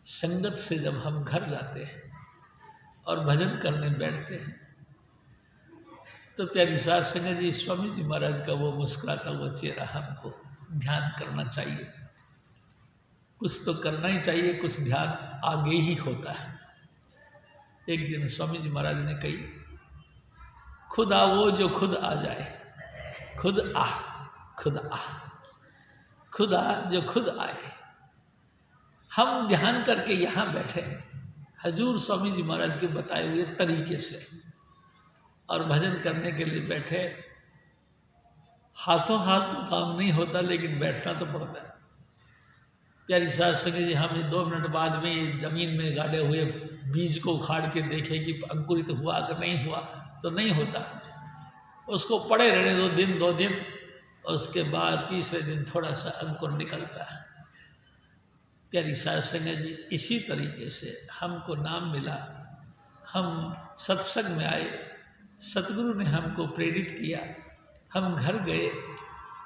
संगत से जब हम घर जाते हैं और भजन करने बैठते हैं तो प्यारी साध संगत जी, स्वामी जी महाराज का वो मुस्कुराता हुआ चेहरा हमको ध्यान करना चाहिए। कुछ तो करना ही चाहिए, कुछ ध्यान आगे ही होता है। एक दिन स्वामी जी महाराज ने कही, खुद आ वो जो खुद आ जाए, खुद आ, खुद आ, खुद आ जो खुद आए। हम ध्यान करके यहाँ बैठे हजूर स्वामी जी महाराज के बताए हुए तरीके से और भजन करने के लिए बैठे। हाथों हाथ तो काम नहीं होता, लेकिन बैठना तो पड़ता है। प्यारी साध संगत जी, हमने 2 मिनट बाद में ये ज़मीन में गाड़े हुए बीज को उखाड़ के देखे कि अंकुरित हुआ कि नहीं हुआ, तो नहीं होता। उसको पड़े रहने 2 दिन, और उसके बाद तीसरे दिन थोड़ा सा अंकुर निकलता है। प्यारी साध संगत जी, इसी तरीके से हमको नाम मिला, हम सत्संग में आए, सतगुरु ने हमको प्रेरित किया, हम घर गए,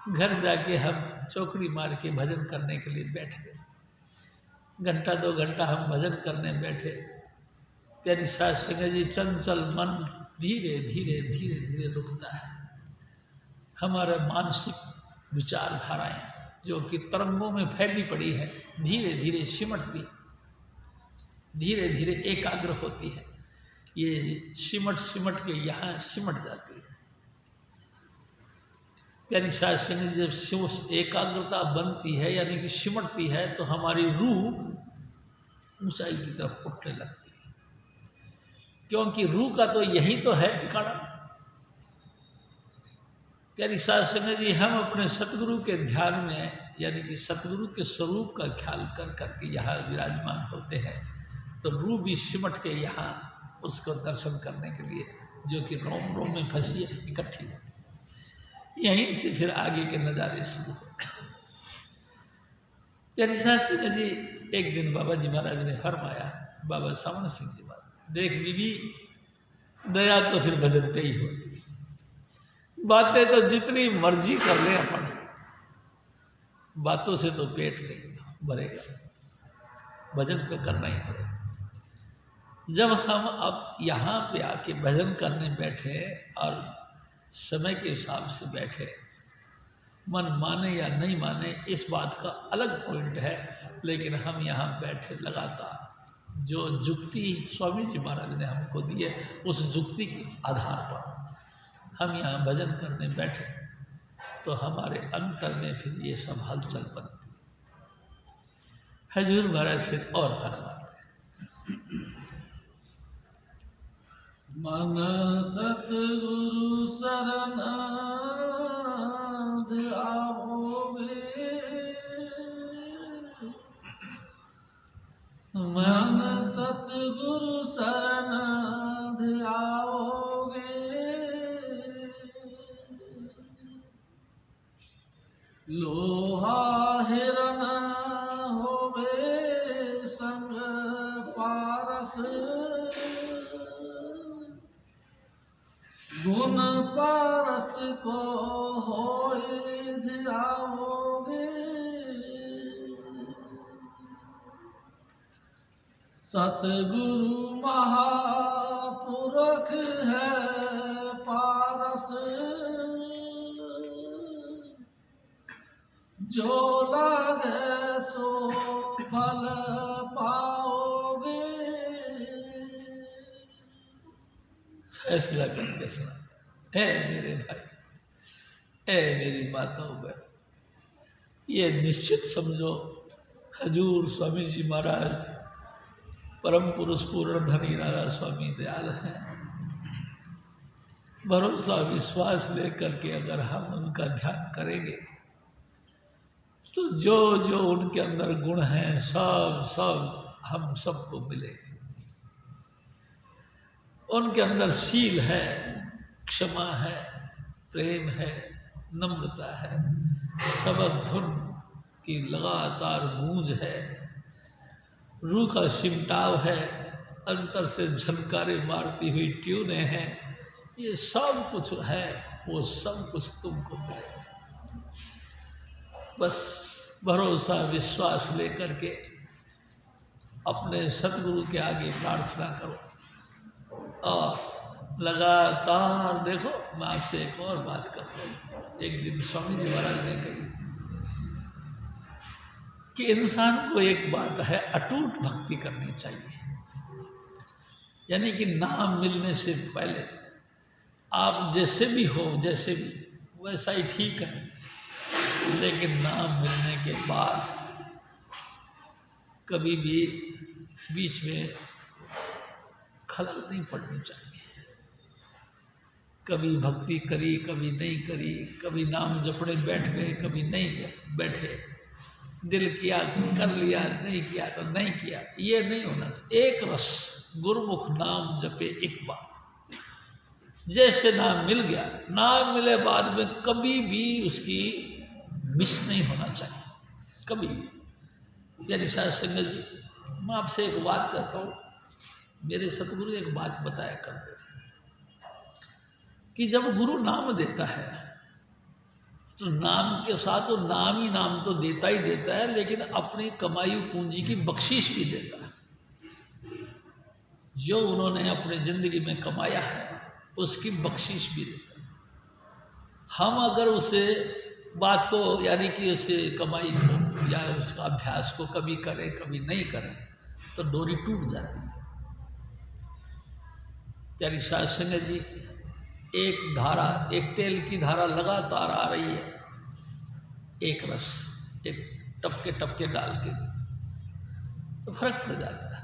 घर जाके हम चौकड़ी मार के भजन करने के लिए बैठ गए। घंटा 2 घंटा हम भजन करने बैठे। प्यारी साध संगत जी, चंचल मन धीरे धीरे धीरे धीरे रुकता है। हमारे मानसिक विचारधाराएं जो कि तरंगों में फैली पड़ी है, धीरे धीरे सिमटती, धीरे धीरे एकाग्र होती है। ये सिमट सिमट के यहाँ सिमट जाती है। प्यारी साध संगत जब शिव एकाग्रता बनती है, यानी कि सिमटती है, तो हमारी रूह ऊंचाई की तरफ उठने लगती है। क्योंकि रूह का तो यही तो है ठिकाना। प्यारी साध संगत जी, हम अपने सतगुरु के ध्यान में, यानी कि सतगुरु के स्वरूप का ख्याल कर करके यहाँ विराजमान होते हैं, तो रूह भी सिमट के यहाँ उसको दर्शन करने के लिए, जो कि रोम रोम में फंसी है, इकट्ठी है। यहीं से फिर आगे के नज़ारे शुरू होते हैं। प्यारी साध संगत जी, एक दिन बाबा जी महाराज ने फरमाया, बाबा सामन सिंह जी महाराज, देख बीबी, दया तो फिर भजन पे ही होती, बातें तो जितनी मर्जी कर ले अपन, बातों से तो पेट नहीं भरेगा, भजन तो करना ही पड़ेगा। जब हम अब यहाँ पे आके भजन करने बैठे और समय के हिसाब से बैठे, मन माने या नहीं माने इस बात का अलग पॉइंट है, लेकिन हम यहाँ बैठे लगातार जो जुक्ति स्वामी जी महाराज ने हमको दी है, उस जुक्ति के आधार पर हम यहाँ भजन करने बैठे, तो हमारे अंतर में फिर ये सब हलचल बनती है। हजूर महाराज फिर और फरमाते हैं, मन सतगुरु शरण आओगे, मन सतगुरु शरण आओगे, लोहा हिरण होवे संग पारस, गुण पारस को होए ध्याओगे, सतगुरु महापुरख है पारस, जो लागे सो फल पाओगे। फैसला करके सुना, है मेरे भाई, है मेरी माताओं बहन, ये निश्चित समझो, हजूर स्वामी जी महाराज परम पुरुष पूर्ण धनी राजा स्वामी दयाल हैं। भरोसा विश्वास लेकर के अगर हम उनका ध्यान करेंगे, तो जो जो उनके अंदर गुण हैं सब सब हम सबको मिलेंगे। उनके अंदर शील है, क्षमा है, प्रेम है, नम्रता है, सबद धुन की लगातार गूंज है, रूह का सिमटाव है, अंतर से झनकारे मारती हुई ट्यूनें हैं, ये सब कुछ है, वो सब कुछ तुमको मिलेगा। बस भरोसा विश्वास लेकर के अपने सतगुरु के आगे प्रार्थना करो और लगातार देखो। मैं आपसे एक और बात करता हूँ। एक दिन स्वामी जी महाराज ने कही कि इंसान को एक बात है, अटूट भक्ति करनी चाहिए, यानी कि नाम मिलने से पहले आप जैसे भी हो, जैसे भी वैसा ही ठीक है, लेकिन नाम मिलने के बाद कभी भी बीच में खलल नहीं पड़नी चाहिए, कभी भक्ति करी, कभी नहीं करी, कभी नाम जपड़े बैठ गए, कभी नहीं बैठे, दिल किया कर लिया, नहीं किया तो नहीं किया, ये नहीं होना चाहिए। एक रस गुरुमुख नाम जपे एक बार, जैसे नाम मिल गया, नाम मिले बाद में कभी भी उसकी मिस नहीं होना चाहिए, कभी भी। यानी साध संगत जी, मैं आपसे एक बात करता हूँ, मेरे सतगुरु एक बात बताया करते थे कि जब गुरु नाम देता है तो नाम के साथ वो नाम ही नाम तो देता ही देता है, लेकिन अपनी कमाई पूंजी की बख्शिश भी देता है। जो उन्होंने अपने जिंदगी में कमाया है उसकी बख्शिश भी देता है। हम अगर उसे बात को यानी कि उसे कमाई को या उसका अभ्यास को कभी करें कभी नहीं करें तो डोरी टूट जाती है। प्यारी साध संगत जी, एक धारा, एक तेल की धारा लगातार आ रही है, एक रस एक टपके टपके डाल के तो फर्क पड़ जाता है।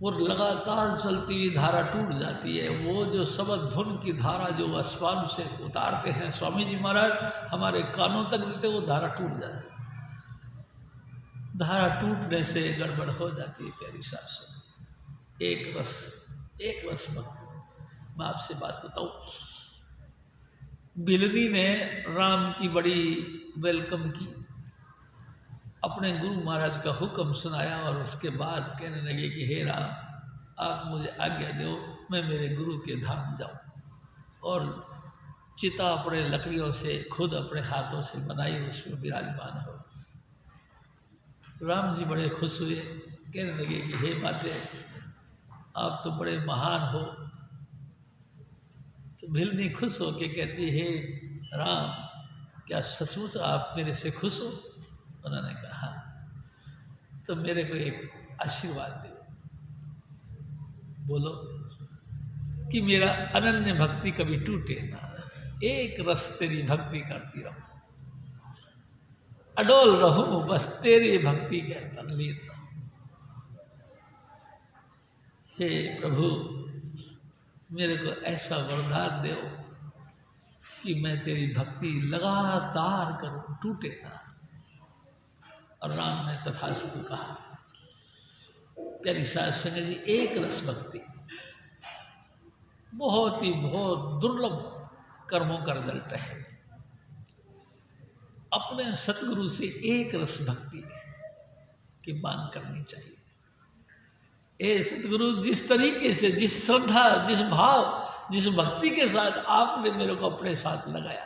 वो लगातार चलती हुई धारा टूट जाती है। वो जो शब्द धुन की धारा जो आसमान से उतारते हैं स्वामी जी महाराज, हमारे कानों तक देते, वो धारा टूट जाती है। धारा टूटने से गड़बड़ हो जाती है। प्यारी साध संगत, एक रस भक्त। मैं आपसे बात बताऊं, बिलनी ने राम की बड़ी वेलकम की, अपने गुरु महाराज का हुक्म सुनाया और उसके बाद कहने लगे कि हे राम, आप मुझे आज्ञा दो, मैं मेरे गुरु के धाम जाऊं। और चिता अपने लकड़ियों से खुद अपने हाथों से बनाई, उसमें विराजमान हो। राम जी बड़े खुश हुए, कहने लगे कि हे माते, आप तो बड़े महान हो। तो भिलनी खुश हो के कहती, हे राम, क्या सचमुच आप मेरे से खुश हो? उन्होंने कहा हाँ। तो मेरे को एक आशीर्वाद दो, बोलो कि मेरा अनन्य भक्ति कभी टूटे ना, एक रस तेरी भक्ति करती रहूं, अडोल रहूं बस तेरी भक्ति के तल्लीन रहूं। हे प्रभु, मेरे को ऐसा वरदान दो कि मैं तेरी भक्ति लगातार करूं, टूटे ना। और राम ने तथास्तु कहा। प्यारी साध संगत जी, एक रस भक्ति बहुत दुर्लभ कर्मों का रिजल्ट है। अपने सतगुरु से एक रस भक्ति की मांग करनी चाहिए। ए सतगुरु, जिस तरीके से, जिस श्रद्धा, जिस भाव, जिस भक्ति के साथ आपने मेरे को अपने साथ लगाया,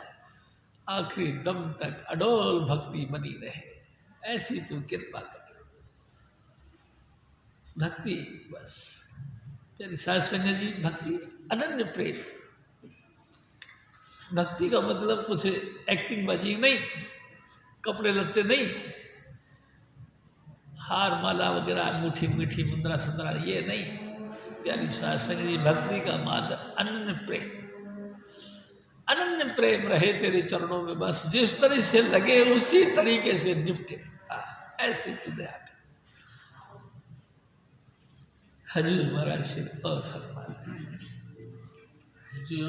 आखिरी दम तक अडोल भक्ति बनी रहे, ऐसी तू कृपा कर। भक्ति बस प्यारी साध संगत जी, भक्ति अनन्य प्रेम। भक्ति का मतलब कुछ एक्टिंग बाजी नहीं, कपड़े लत्ते नहीं, हार माला वगैरह, मीठी मीठी मुद्रा सुंदरा, ये नहीं। प्यारी साध संगत जी, भक्ति का मात्र अनन्य प्रेम। अनन्य प्रेम रहे तेरे चरणों में, बस जिस तरह से लगे उसी तरीके से निपटे, ऐसे तुझे आकर हजूर महाराज से और फरमाते हैं, जो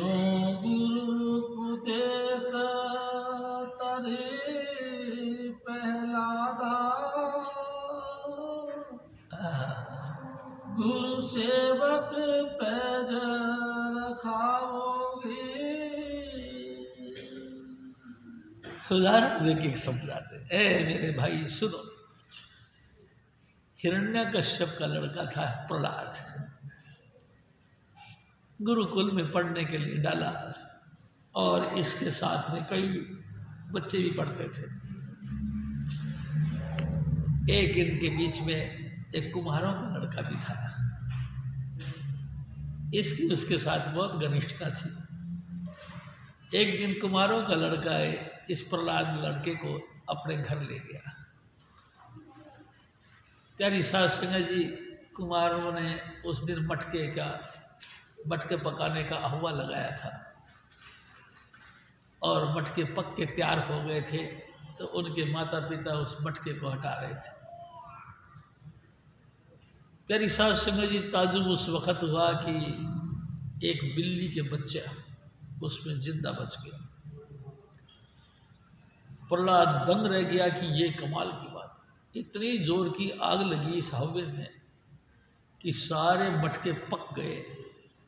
गुरु उपदेश तरे पहलादा, गुरु सेवक पैज रखाओगे। उदाहरण देके समझाते, ए मेरे भाई सुनो। हिरण्यकश्यप का लड़का था प्रहलाद, गुरुकुल में पढ़ने के लिए डाला और इसके साथ में कई बच्चे भी पढ़ते थे। एक इनके बीच में एक कुम्हारों का लड़का भी था, इसकी उसके साथ बहुत घनिष्ठता थी। एक दिन कुम्हारों का लड़का इस प्रहलाद लड़के को अपने घर ले गया। प्यारी साध संगत जी, कुम्हारों ने उस दिन मटके पकाने का अहुआ लगाया था और मटके पक के तैयार हो गए थे, तो उनके माता पिता उस मटके को हटा रहे थे। प्यारी साध संगत जी, ताजुब उस वक़्त हुआ कि एक बिल्ली के बच्चा उसमें जिंदा बच गया। प्रहलाद दंग रह गया कि ये कमाल की बात, इतनी जोर की आग लगी इस हव्य में कि सारे मटके पक गए,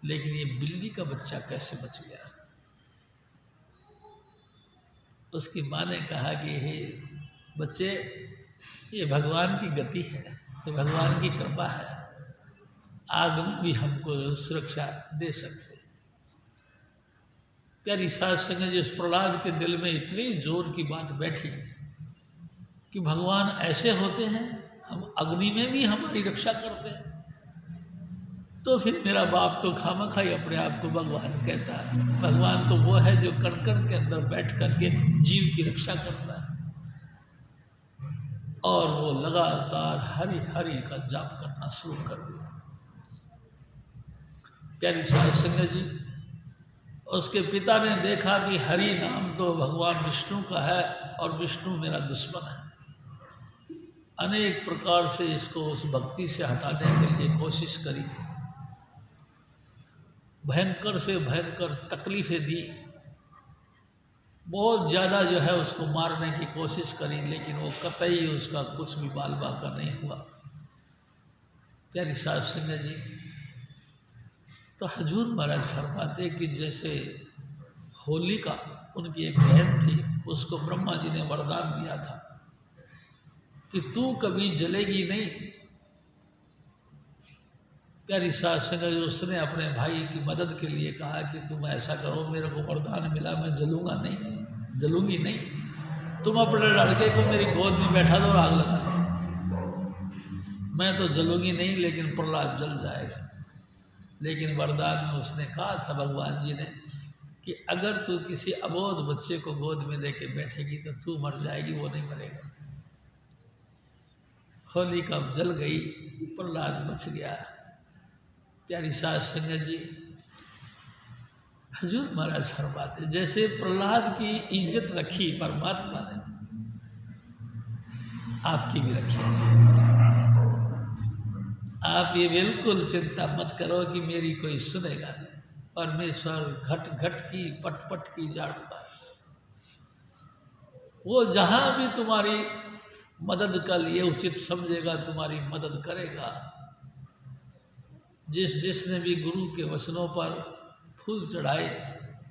लेकिन ये बिल्ली का बच्चा कैसे बच गया। उसकी माँ ने कहा कि हे बच्चे, ये भगवान की गति है, ये भगवान की कृपा है, आग में भी हमको सुरक्षा दे सकते। प्यारी साध संगत जी, उस प्रहलाद के दिल में इतनी जोर की बात बैठी कि भगवान ऐसे होते हैं, हम अग्नि में भी हमारी रक्षा करते हैं। तो फिर मेरा बाप तो खामखा ही अपने आप को भगवान कहता है। भगवान तो वो है जो कण कण के अंदर बैठ करके जीव की रक्षा करता है, और वो लगातार हरि हरि का जाप करना शुरू कर दिया। प्यारी साध संगत जी, उसके पिता ने देखा कि हरि नाम तो भगवान विष्णु का है और विष्णु मेरा दुश्मन है। अनेक प्रकार से इसको उस भक्ति से हटाने के लिए कोशिश करी, भयंकर से भयंकर तकलीफें दी, बहुत ज़्यादा जो है उसको मारने की कोशिश करी, लेकिन वो कतई उसका कुछ भी बाल बाका नहीं हुआ। प्यारी साध संगत जी, तो हजूर महाराज फरमाते कि जैसे होलिका, उनकी एक बहन थी, उसको ब्रह्मा जी ने वरदान दिया था कि तू कभी जलेगी नहीं। प्यारी साध संगत जी, उसने अपने भाई की मदद के लिए कहा कि तुम ऐसा करो, मेरे को वरदान मिला, मैं जलूंगा नहीं, जलूंगी नहीं, तुम अपने लड़के को मेरी गोद में बैठा दो और आग लगा दो। मैं तो जलूंगी नहीं, लेकिन प्रहलाद जल जाएगा। लेकिन वरदान में उसने कहा था भगवान जी ने कि अगर तू किसी अबोध बच्चे को गोद में लेके बैठेगी तो तू मर जाएगी, वो नहीं मरेगा। होलिका जल गई, प्रहलाद बच गया। प्यारी साध संगत जी, हजूर महाराज फरमाते जैसे प्रहलाद की इज्जत रखी परमात्मा ने, आपकी भी रखी। आप ये बिल्कुल चिंता मत करो कि मेरी कोई सुनेगा नहीं। परमेश्वर घट घट की पट पट की जानता है, वो जहाँ भी तुम्हारी मदद का लिए उचित समझेगा तुम्हारी मदद करेगा। जिसने भी गुरु के वचनों पर फूल चढ़ाए,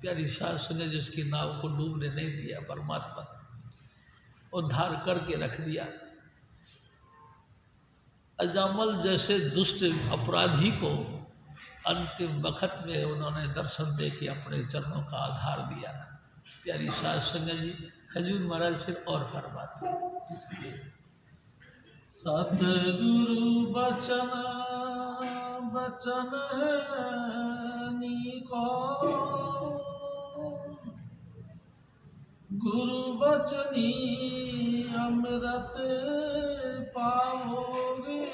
प्यारी शास्त्र ने जिसकी नाव को डूबने नहीं दिया, परमात्मा उद्धार करके रख दिया। अजामल जैसे दुष्ट अपराधी को अंतिम वक्त में उन्होंने दर्शन दे के अपने चरणों का आधार दिया। प्यारी साध संगत जी, हजूर महाराज फिर और फरमाते, सतगुरु बचन बचन निको, गुरु बचनी अमृत पाओगे।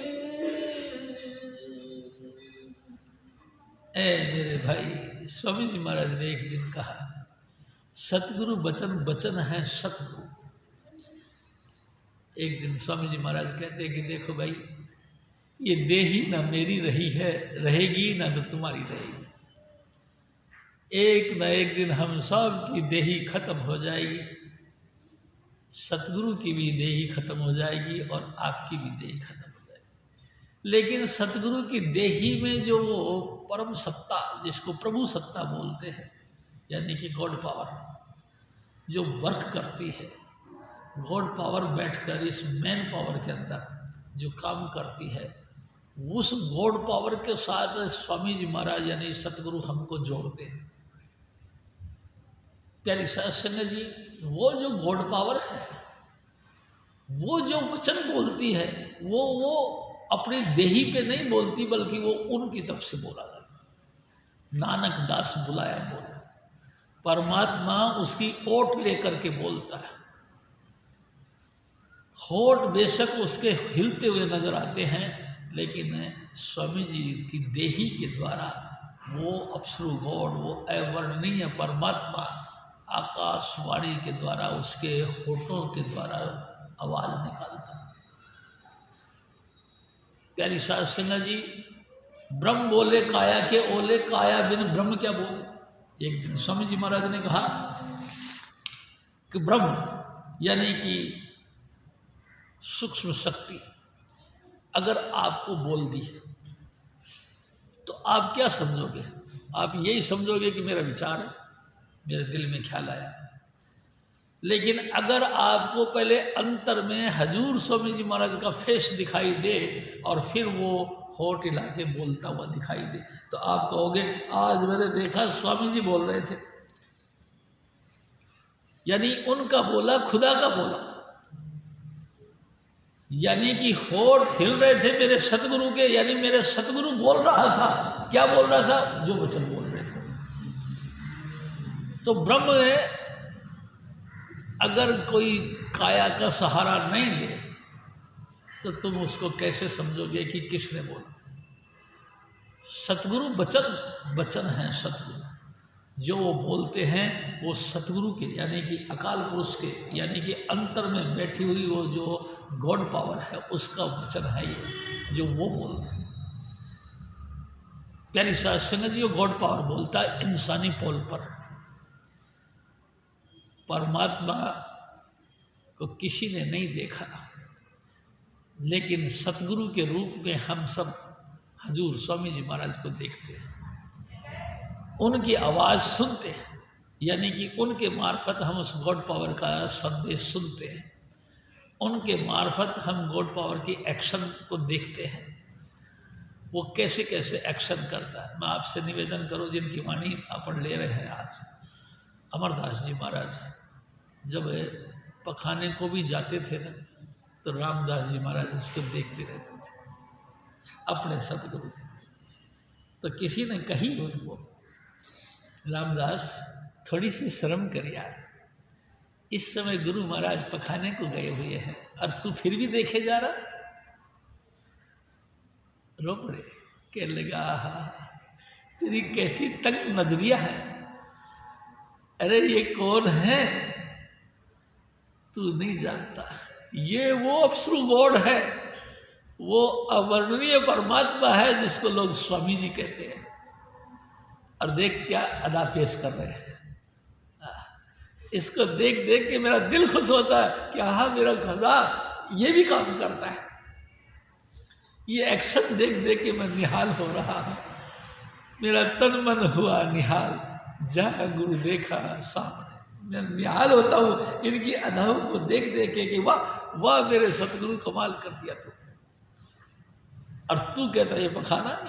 ए मेरे भाई, स्वामी जी महाराज ने एक दिन कहा, सतगुरु बचन बचन है सतगुरु। एक दिन स्वामी जी महाराज कहते हैं कि देखो भाई, ये देही ना मेरी रही है, रहेगी ना तो तुम्हारी रहेगी। एक न एक दिन हम सब की देही खत्म हो जाएगी, सतगुरु की भी देही खत्म हो जाएगी और आपकी भी देही खत्म हो जाएगी। लेकिन सतगुरु की देही में जो वो परम सत्ता, जिसको प्रभु सत्ता बोलते हैं, यानी कि गॉड पावर, जो वर्क करती है, गॉड पावर बैठकर इस मैन पावर के अंदर जो काम करती है, उस गॉड पावर के साथ स्वामी जी महाराज यानी सतगुरु हमको जोड़ते हैं। प्यारी साध संगत जी, वो जो गॉड पावर है, वो जो वचन बोलती है, वो अपनी देही पे नहीं बोलती, बल्कि वो उनकी तरफ से बोला जाता है। नानक दास बुलाया बोला, परमात्मा उसकी ओट लेकर के बोलता है। होठ बेशक उसके हिलते हुए नजर आते हैं, लेकिन स्वामी जी की देही के द्वारा वो अप्सरू गॉड, वो अवर्णनीय परमात्मा आकाशवाणी के द्वारा, उसके होठों के द्वारा आवाज निकालता है। प्यारी साध संगत जी, ब्रह्म बोले काया के ओले, काया बिन ब्रह्म क्या बोले। एक दिन स्वामी जी महाराज ने कहा कि ब्रह्म यानी कि सूक्ष्म शक्ति अगर आपको बोल दी तो आप क्या समझोगे? आप यही समझोगे कि मेरा विचार है, मेरे दिल में ख्याल आया। लेकिन अगर आपको पहले अंतर में हजूर स्वामी जी महाराज का फेस दिखाई दे और फिर वो होठ हिला के बोलता हुआ दिखाई दे तो आप कहोगे आज मैंने देखा स्वामी जी बोल रहे थे। यानी उनका बोला खुदा का बोला, यानी कि होठ हिल रहे थे मेरे सतगुरु के, यानी मेरे सतगुरु बोल रहा था। क्या बोल रहा था? जो वचन बोल रहे थे। तो ब्रह्म में अगर कोई काया का सहारा नहीं ले तो तुम उसको कैसे समझोगे कि किसने बोला? सतगुरु वचन है। सतगुरु जो वो बोलते हैं वो सतगुरु के यानी कि अकाल पुरुष के यानी कि अंतर में बैठी हुई वो जो गॉड पावर है उसका वचन है ये जो वो बोलते हैं। प्यारी साध संगत जी, वो गॉड पावर बोलता है इंसानी पोल पर। परमात्मा को किसी ने नहीं देखा, लेकिन सतगुरु के रूप में हम सब हजूर स्वामी जी महाराज को देखते हैं, उनकी आवाज़ सुनते हैं, यानी कि उनके मार्फत हम उस गॉड पावर का संदेश सुनते हैं, उनके मार्फत हम गॉड पावर की एक्शन को देखते हैं, वो कैसे कैसे एक्शन करता है। मैं आपसे निवेदन करूं, जिनकी वाणी अपन ले रहे हैं आज, अमरदास जी महाराज जब पखाने को भी जाते थे ना तो रामदास जी महाराज उसको देखते रहते थे अपने सतगुरु। तो किसी ने कही उनको, रामदास थोड़ी सी शर्म कर यार, इस समय गुरु महाराज पखाने को गए हुए हैं और तू फिर भी देखे जा रहा। रो पड़े, कहने लगा तेरी कैसी तंग नजरिया है। अरे ये कौन है तू नहीं जानता, ये वो अप्सरू गॉड है, वो अवर्णनीय परमात्मा है जिसको लोग स्वामी जी कहते हैं। और देख क्या अदा पेश कर रहे हैं। इसको देख देख के मेरा दिल खुश होता है कि हाँ मेरा खुदा ये भी काम करता है। ये एक्शन देख देख के मैं निहाल हो रहा हूँ, मेरा तन मन हुआ निहाल, जहाँ गुरु देखा सामने। मैं निहाल होता हूँ इनकी अदाओं को देख देख के कि वाह वाह मेरे सतगुरु कमाल कर दिया तू। और तू कहता है ये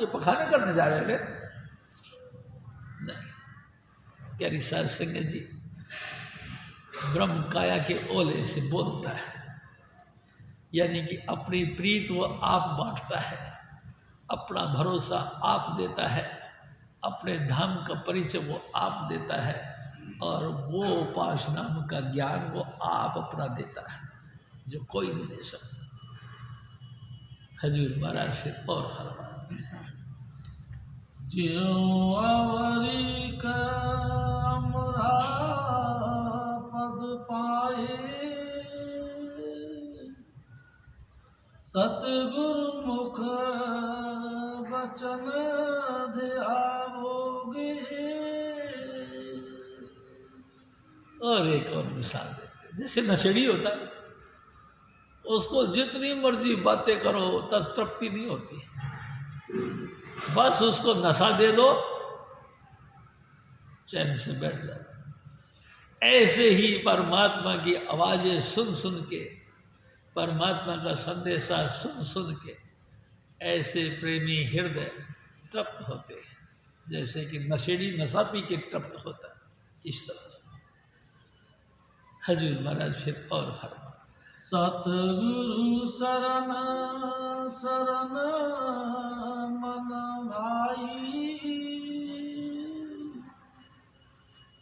पखाना करने जा रहे थे। नहीं, प्यारी साध संगत जी, ब्रह्म काया के ओले से बोलता है, यानी कि अपनी प्रीत वो आप बांटता है, अपना भरोसा आप देता है, अपने धाम का परिचय वो आप देता है, और वो उपास नाम का ज्ञान वो आप अपना देता है जो कोई नहीं दे सकता। हजूर महाराज से और फरमाते हैं, ज्यों अवरी का अमरा पद पाए, सतगुरु मुख वचन ध्यावोगे। और एक और मिसाल देते हैं, जैसे नशेड़ी होता है, उसको जितनी मर्जी बातें करो तब तृप्ति नहीं होती, बस उसको नशा दे दो चैन से बैठ जाता। ऐसे ही परमात्मा की आवाज़ें सुन सुन के, परमात्मा का संदेशा सुन सुन के ऐसे प्रेमी हृदय तृप्त होते हैं, जैसे कि नशेड़ी नशा पी के तृप्त होता है। इस तरह हजूर महाराज फिर और फरमा, सतगुरु शरण शरण मन भाई,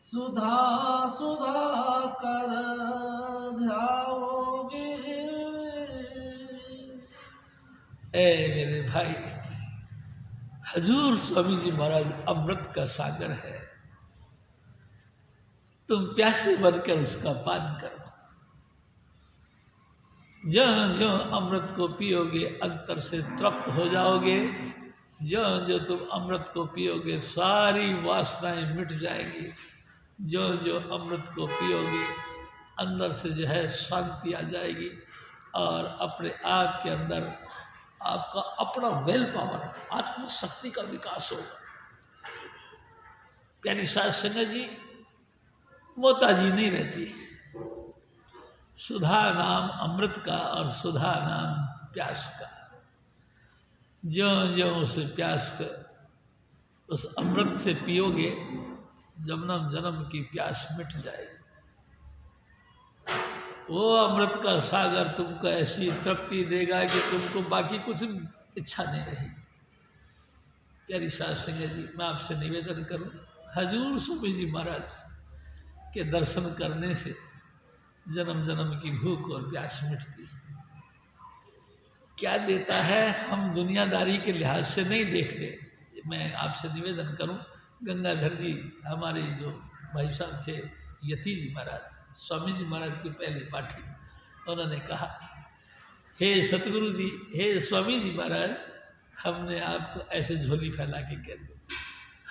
सुधा सुधा कर ध्याओगे। ए मेरे भाई, हजूर स्वामी जी महाराज अमृत का सागर है, तुम प्यासे बनकर उसका पान करो। ज्यों ज्यों अमृत को पियोगे अंतर से तृप्त हो जाओगे, जो जो तुम अमृत को पियोगे सारी वासनाएं मिट जाएंगी। जो जो अमृत को पियोगे अंदर से जो है शांति आ जाएगी और अपने आप के अंदर आपका अपना वेल पावर, आत्मशक्ति का विकास होगा। प्यारी साध संगत जी, मोताजी नहीं रहती। सुधा नाम अमृत का और सुधा नाम प्यास का। जो जो उस प्यास का, उस अमृत से पियोगे, जन्म जन्म की प्यास मिट जाएगी। वो अमृत का सागर तुमको ऐसी तृप्ति देगा कि तुमको बाकी कुछ इच्छा नहीं रहेगी। प्यारी साध संगत जी, मैं आपसे निवेदन करूं, हजूर स्वामी जी महाराज के दर्शन करने से जन्म जन्म की भूख और प्यास मिटती है। क्या देता है हम दुनियादारी के लिहाज से नहीं देखते। मैं आपसे निवेदन करूं, गंगाधर जी हमारे जो भाई साहब थे, यति जी महाराज, स्वामी जी महाराज के पहले पाठी, उन्होंने कहा, हे सतगुरु जी, हे स्वामी जी महाराज, हमने आपको ऐसे झोली फैला के कह दी,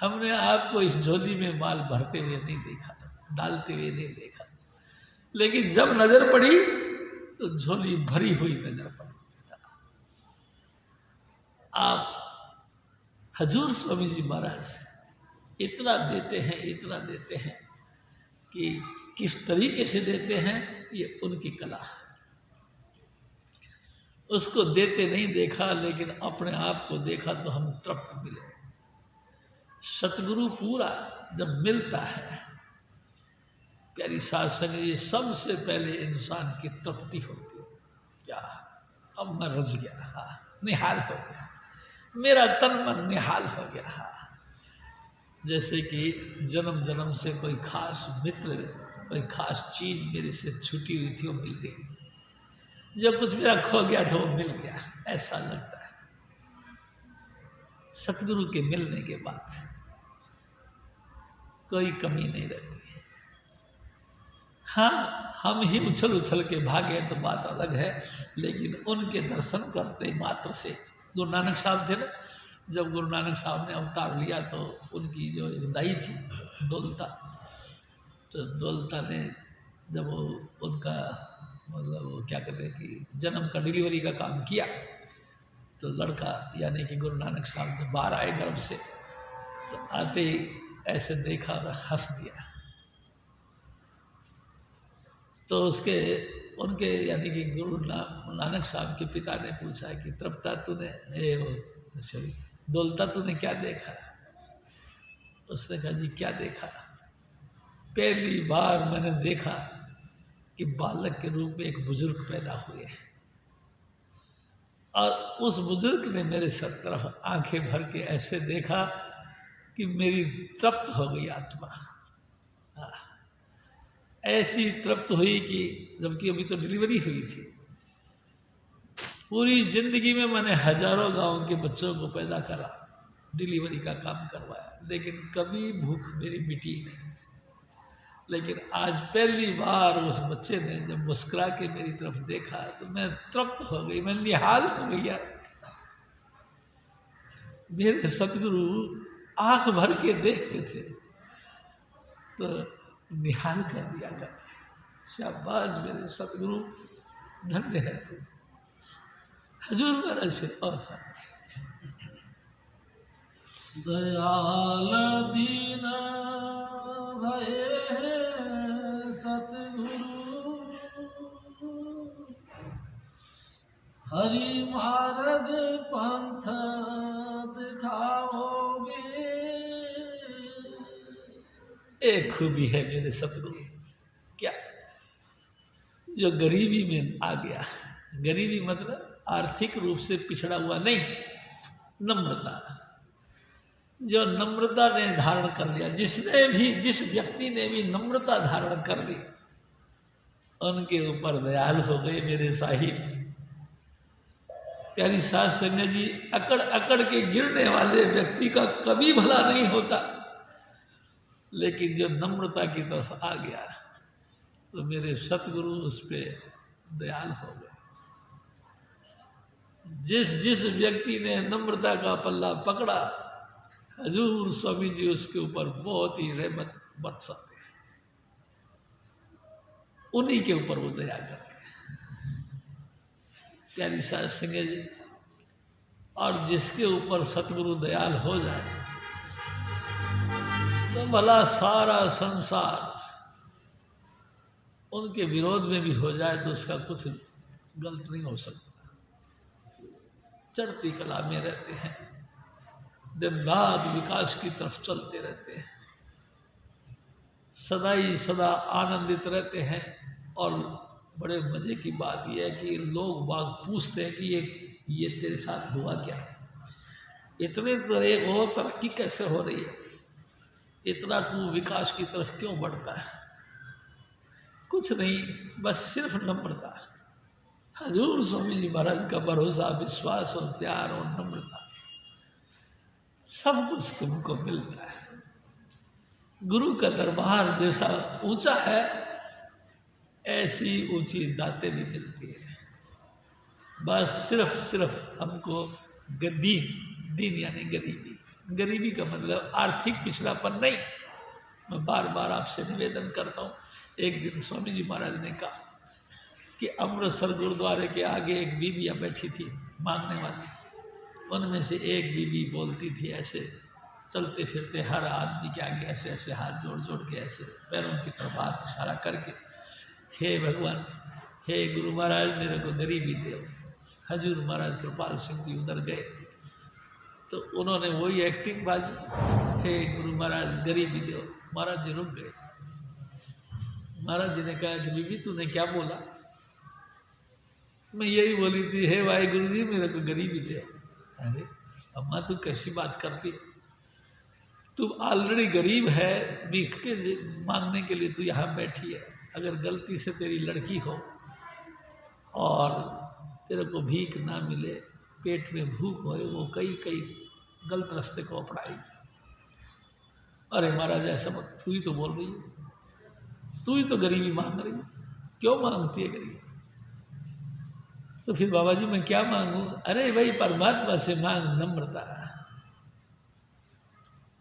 हमने आपको इस झोली में माल भरते हुए नहीं देखा, डालते हुए नहीं देखा, लेकिन जब नजर पड़ी तो झोली भरी हुई नजर पड़ी। आप हजूर स्वामी जी महाराज इतना देते हैं, इतना देते हैं कि किस तरीके से देते हैं ये उनकी कला है। उसको देते नहीं देखा, लेकिन अपने आप को देखा तो हम तृप्त मिले। सतगुरु पूरा जब मिलता है, प्यारी साध संगत, ये सबसे पहले इंसान की तृप्ति होती है। क्या अब मैं रज गया, हाँ, निहाल हो गया, मेरा तन मन निहाल हो गया। हाँ, जैसे कि जन्म जन्म से कोई खास मित्र, कोई खास चीज मेरे से छूटी हुई थी, वो मिल गई। जब कुछ मेरा खो गया था वो मिल गया, ऐसा लगता है। सतगुरु के मिलने के बाद कोई कमी नहीं रहती। हाँ, हम ही उछल उछल के भागे तो बात अलग है, लेकिन उनके दर्शन करते मात्र से, गुरु नानक साहब थे ना, जब गुरु नानक साहब ने अवतार लिया तो उनकी जो एक दाई थी दौलता, तो दौलता ने जब वो उनका मतलब वो क्या कहते हैं कि जन्म का डिलीवरी का काम किया, तो लड़का यानी कि गुरु नानक साहब जब बाहर आए गर्भ से, तो आते ही ऐसे देखा और हंस दिया। तो उसके उनके यानी कि गुरु नानक साहब के पिता ने पूछा कि तृप्ता तूने दौलता तूने क्या देखा? उसने कहा, जी क्या देखा? पहली बार मैंने देखा कि बालक के रूप में एक बुजुर्ग पैदा हुए और उस बुजुर्ग ने मेरे सब तरफ आंखें भर के ऐसे देखा कि मेरी तृप्त हो गई आत्मा। ऐसी तृप्त हुई कि जबकि अभी तो डिलीवरी हुई थी। पूरी जिंदगी में मैंने हजारों गांव के बच्चों को पैदा करा, डिलीवरी का काम करवाया, लेकिन कभी भूख मेरी मिटी नहीं। लेकिन आज पहली बार उस बच्चे ने जब मुस्कुरा के मेरी तरफ देखा तो मैं तृप्त हो गई, मैं निहाल हो गई यार। मेरे सतगुरु आंख भर के देखते थे तो निहाल कर दिया कर। शाबाश मेरे सतगुरु, धन्य है तू। हजूर महाराज से और दयाल दीन भये सतगुरु, हरि मार्ग पंथ दिखाओगे। एक खूबी है मेरे सतगुरु, क्या जो गरीबी में आ गया। गरीबी मतलब आर्थिक रूप से पिछड़ा हुआ नहीं, नम्रता। जो नम्रता ने धारण कर लिया, जिस व्यक्ति ने भी नम्रता धारण कर ली, उनके ऊपर दयाल हो गए मेरे साहिब। प्यारी साध संगत जी, अकड़ अकड़ के गिरने वाले व्यक्ति का कभी भला नहीं होता, लेकिन जो नम्रता की तरफ आ गया तो मेरे सतगुरु उस पर दयाल हो गए। जिस जिस व्यक्ति ने नम्रता का पल्ला पकड़ा, हजूर स्वामी जी उसके ऊपर बहुत ही रहमत बरसाते हैं, उन्हीं के ऊपर वो दया करते हैं। प्यारी साध संगत जी, और जिसके ऊपर सतगुरु दयाल हो जाए तो भला सारा संसार उनके विरोध में भी हो जाए तो उसका कुछ गलत नहीं हो सकता। चढ़ती कला में रहते हैं, दिन रात विकास की तरफ चलते रहते हैं, सदा ही सदा आनंदित रहते हैं। और बड़े मज़े की बात यह है कि लोग बाग पूछते हैं कि ये तेरे साथ हुआ क्या, इतने तरह वो तरक्की कैसे हो रही है, इतना तू विकास की तरफ क्यों बढ़ता है? कुछ नहीं, बस सिर्फ नम्रता। हजूर स्वामी जी महाराज का भरोसा, विश्वास और प्यार और नम्रता, सब कुछ तुमको मिलता है। गुरु का दरबार जैसा ऊंचा है, ऐसी ऊंची दातें भी मिलती है। बस सिर्फ हमको दीन यानी गरीबी का मतलब आर्थिक पिछड़ापन नहीं। मैं बार बार आपसे निवेदन करता हूँ। एक दिन स्वामी जी महाराज ने कहा कि अमृतसर गुरुद्वारे के आगे एक बीबियाँ बैठी थी मांगने वाली, उनमें से एक बीबी बोलती थी ऐसे चलते फिरते हर आदमी के आगे ऐसे ऐसे हाथ जोड़ जोड़ के ऐसे पैरों की तरफ हाथ इशारा करके, हे भगवान, हे गुरु महाराज मेरे को गरीबी दो। हजूर महाराज कृपाल सिंह जी उधर गए तो उन्होंने वही एक्टिंग बाजी, हे गुरु महाराज गरीबी दो। महाराज जी रुक गए। महाराज जी ने कहा कि बीबी तूने क्या बोला? मैं यही बोली थी, हे भाई गुरु जी मेरे को गरीबी दे। अरे अम्मा तू कैसी बात करती है, तू ऑलरेडी गरीब है, भीख के मांगने के लिए तू यहाँ बैठी है। अगर गलती से तेरी लड़की हो और तेरे को भीख ना मिले, पेट में भूख हो, वो कई गलत रास्ते को अपनाएगी। अरे महाराज ऐसा मत, तू ही तो बोल रही है, तू ही तो गरीबी मांग रही है, क्यों मांगती है गरीबी? तो फिर बाबा जी मैं क्या मांगूं? अरे भाई परमात्मा से मांग नम्रता,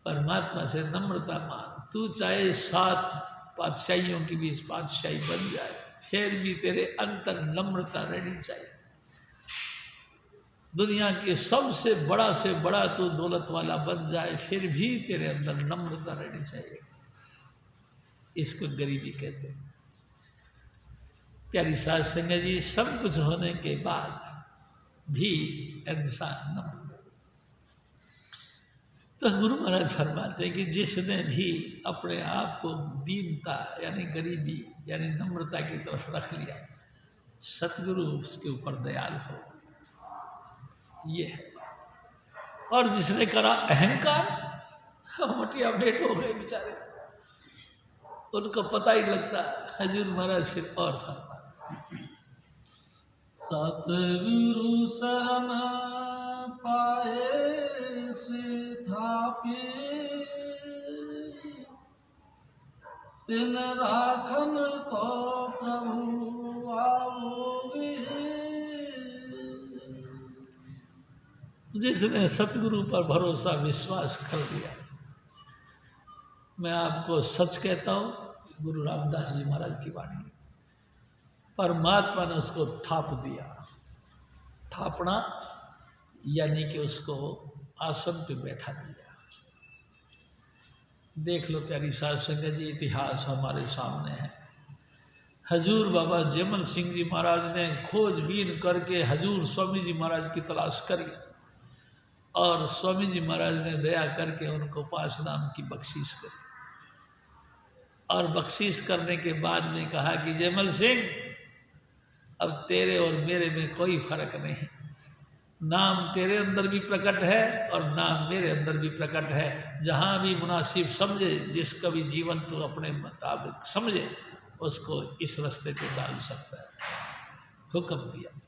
परमात्मा से नम्रता मांग। तू चाहे 7 पातशाहियों के बीच पातशाही बन जाए, फिर भी तेरे अंतर नम्रता रहनी चाहिए। दुनिया के सबसे बड़ा से बड़ा तू दौलत वाला बन जाए, फिर भी तेरे अंदर नम्रता रहनी चाहिए। इसको गरीबी कहते हैं। प्यारी साध संगत जी, सब कुछ होने के बाद भी इंसान नम्र। तो गुरु महाराज फरमाते हैं कि जिसने भी अपने आप को दीनता यानी गरीबी यानी नम्रता की तरफ रख लिया, सतगुरु उसके ऊपर दयाल हो, ये है। और जिसने करा अहंकार, मटिया भेंट हो गए बेचारे, उनको पता ही लगता। हजूर महाराज फिर और फरमाते, सतगुरु शरण पाए से थापे, तिन राखन को प्रभु आओगे। जिसने सतगुरु पर भरोसा विश्वास कर दिया, मैं आपको सच कहता हूँ, गुरु रामदास जी महाराज की वाणी, परमात्मा ने उसको थाप दिया। थापना यानी कि उसको आसन पे बैठा दिया। देख लो प्यारी साध संगत जी, इतिहास हमारे सामने है। हजूर बाबा जयमल सिंह जी महाराज ने खोजबीन करके हजूर स्वामी जी महाराज की तलाश करी और स्वामी जी महाराज ने दया करके उनको 5 नाम की बख्शीश करी। और बख्शीश करने के बाद में कहा कि जयमल सिंह, अब तेरे और मेरे में कोई फर्क नहीं, नाम तेरे अंदर भी प्रकट है और नाम मेरे अंदर भी प्रकट है। जहाँ भी मुनासिब समझे, जिसका भी जीवन तू अपने मुताबिक समझे, उसको इस रास्ते पे डाल सकता है। हुक्म दिया।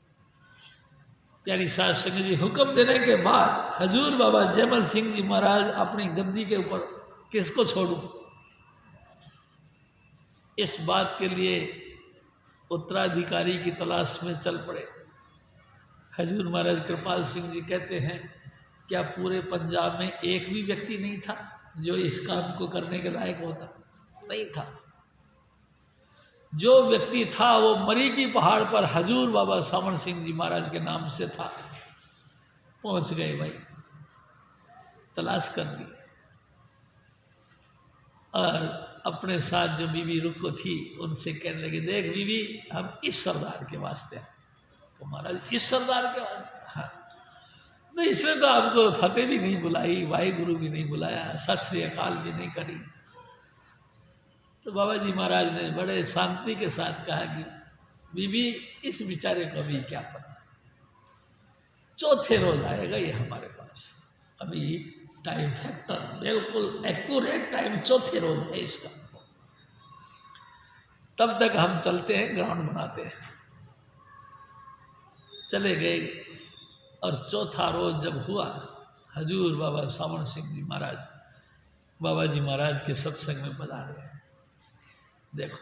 प्यारी साध संगत जी, हुक्म देने के बाद हजूर बाबा जयमल सिंह जी महाराज अपनी गद्दी के ऊपर किसको छोड़ूं, इस बात के लिए उत्तराधिकारी की तलाश में चल पड़े। हजूर महाराज कृपाल सिंह जी कहते हैं, क्या पूरे पंजाब में एक भी व्यक्ति नहीं था जो इस काम को करने के लायक होता? नहीं था। जो व्यक्ति था वो मरी की पहाड़ पर हजूर बाबा सावण सिंह जी महाराज के नाम से था। पहुंच गए भाई, तलाश कर ली, और अपने साथ जो बीवी रुको थी उनसे कहने लगे, देख बीवी, हम इस सरदार के वास्ते हैं। तो महाराज इस सरदार के वास्ते? हाँ। तो इसने तो आपको फतेह भी नहीं बुलाई, वाहिगुरु भी नहीं बुलाया, सत श्री अकाल भी नहीं करी। तो बाबा जी महाराज ने बड़े शांति के साथ कहा कि बीबी, इस बेचारे को अभी क्या पता, चौथे रोज आएगा ये हमारे पास। अभी टाइम फैक्टर बिल्कुल एक्यूरेट टाइम चौथे रोज है इसका। तब तक हम चलते हैं, ग्राउंड बनाते हैं। चले गए, और चौथा रोज जब हुआ, हजूर बाबा सावण सिंह जी महाराज बाबा जी महाराज के सत्संग में पधारे। देखो,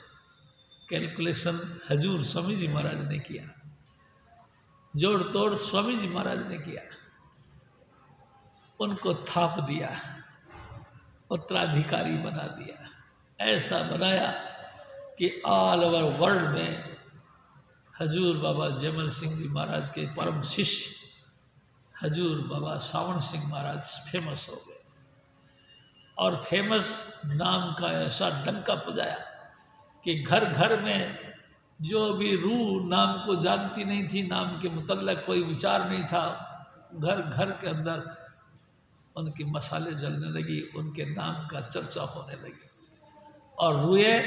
कैलकुलेशन हजूर स्वामी जी महाराज ने किया, जोड़ तोड़ स्वामी जी महाराज ने किया। उनको थाप दिया, उत्तराधिकारी बना दिया, ऐसा बनाया कि ऑल ओवर वर्ल्ड में हजूर बाबा जयमल सिंह जी महाराज के परम शिष्य हजूर बाबा सावण सिंह महाराज फेमस हो गए। और फेमस नाम का ऐसा डंका बजाया कि घर घर में जो भी रूह नाम को जानती नहीं थी, नाम के मुतल्लक कोई विचार नहीं था, घर घर के अंदर उनकी मसाले जलने लगी, उनके नाम का चर्चा होने लगी। और रूहें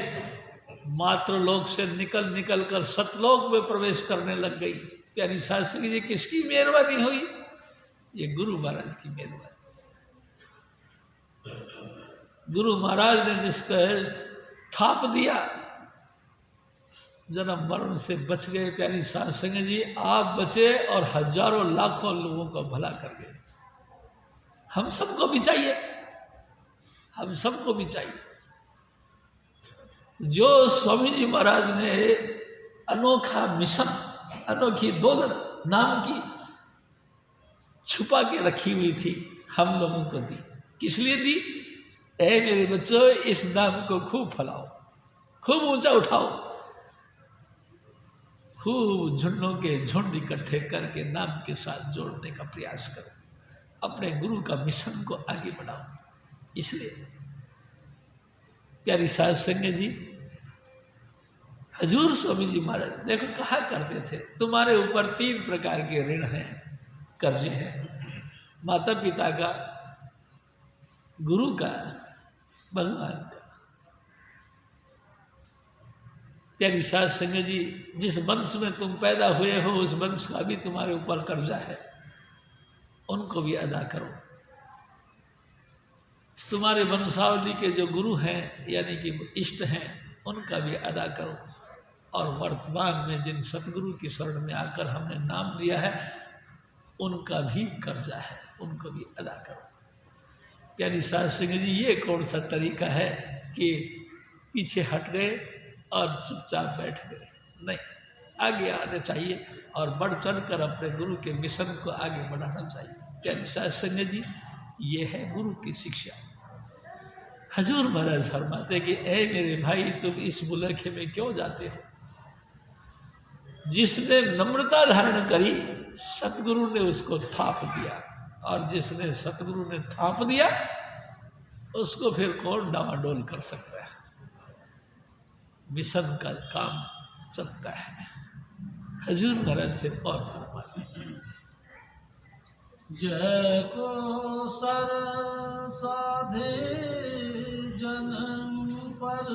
मात्र लोक से निकल निकल कर सतलोक में प्रवेश करने लग गई। प्यारी शास्त्री जी, किसकी मेहरबानी हुई? ये गुरु महाराज की मेहरबानी। गुरु महाराज ने जिसका थाप दिया, जन्म मरण से बच गए। प्यारी साध संगत जी, आप बचे और हजारों लाखों लोगों का भला कर गए। हम सबको भी चाहिए, हम सबको भी चाहिए। जो स्वामी जी महाराज ने अनोखा मिशन, अनोखी दौलत नाम की छुपा के रखी हुई थी, हम लोगों को दी। किस लिए दी? ऐ मेरे बच्चों, इस नाम को खूब फैलाओ, खूब ऊंचा उठाओ, खूब झुंडों के झुंड इकट्ठे करके नाम के साथ जोड़ने का प्रयास करो, अपने गुरु का मिशन को आगे बढ़ाओ। इसलिए प्यारी साध संगत जी, हजूर स्वामी जी महाराज देखो कहा करते थे, तुम्हारे ऊपर 3 प्रकार के ऋण हैं, कर्जे हैं, माता पिता का, गुरु का, भगवान का। प्यारी साध संगत जी, जिस वंश में तुम पैदा हुए हो उस वंश का भी तुम्हारे ऊपर कर्जा है, उनको भी अदा करो। तुम्हारे वंशावली के जो गुरु हैं यानी कि इष्ट हैं, उनका भी अदा करो। और वर्तमान में जिन सतगुरु की शरण में आकर हमने नाम लिया है, उनका भी कर्जा है, उनको भी अदा करो। प्यारी साध संगत जी, ये कौन सा तरीका है कि पीछे हट गए और चुपचाप बैठ गए? नहीं, आगे आना चाहिए और बढ़ चढ़ कर अपने गुरु के मिशन को आगे बढ़ाना चाहिए। प्यारी साध संगत जी, ये है गुरु की शिक्षा। हजूर महाराज फरमाते कि ऐ मेरे भाई, तुम इस बुलखे में क्यों जाते हो? जिसने नम्रता धारण करी, सतगुरु ने उसको थाप दिया, और जिसने सतगुरु ने थाप दिया उसको फिर कौन डामाडोल कर सकता है? मिशन का काम चलता है। हजूर महाराज फिर और फरमाते, जय को सर साधे जन्म पर,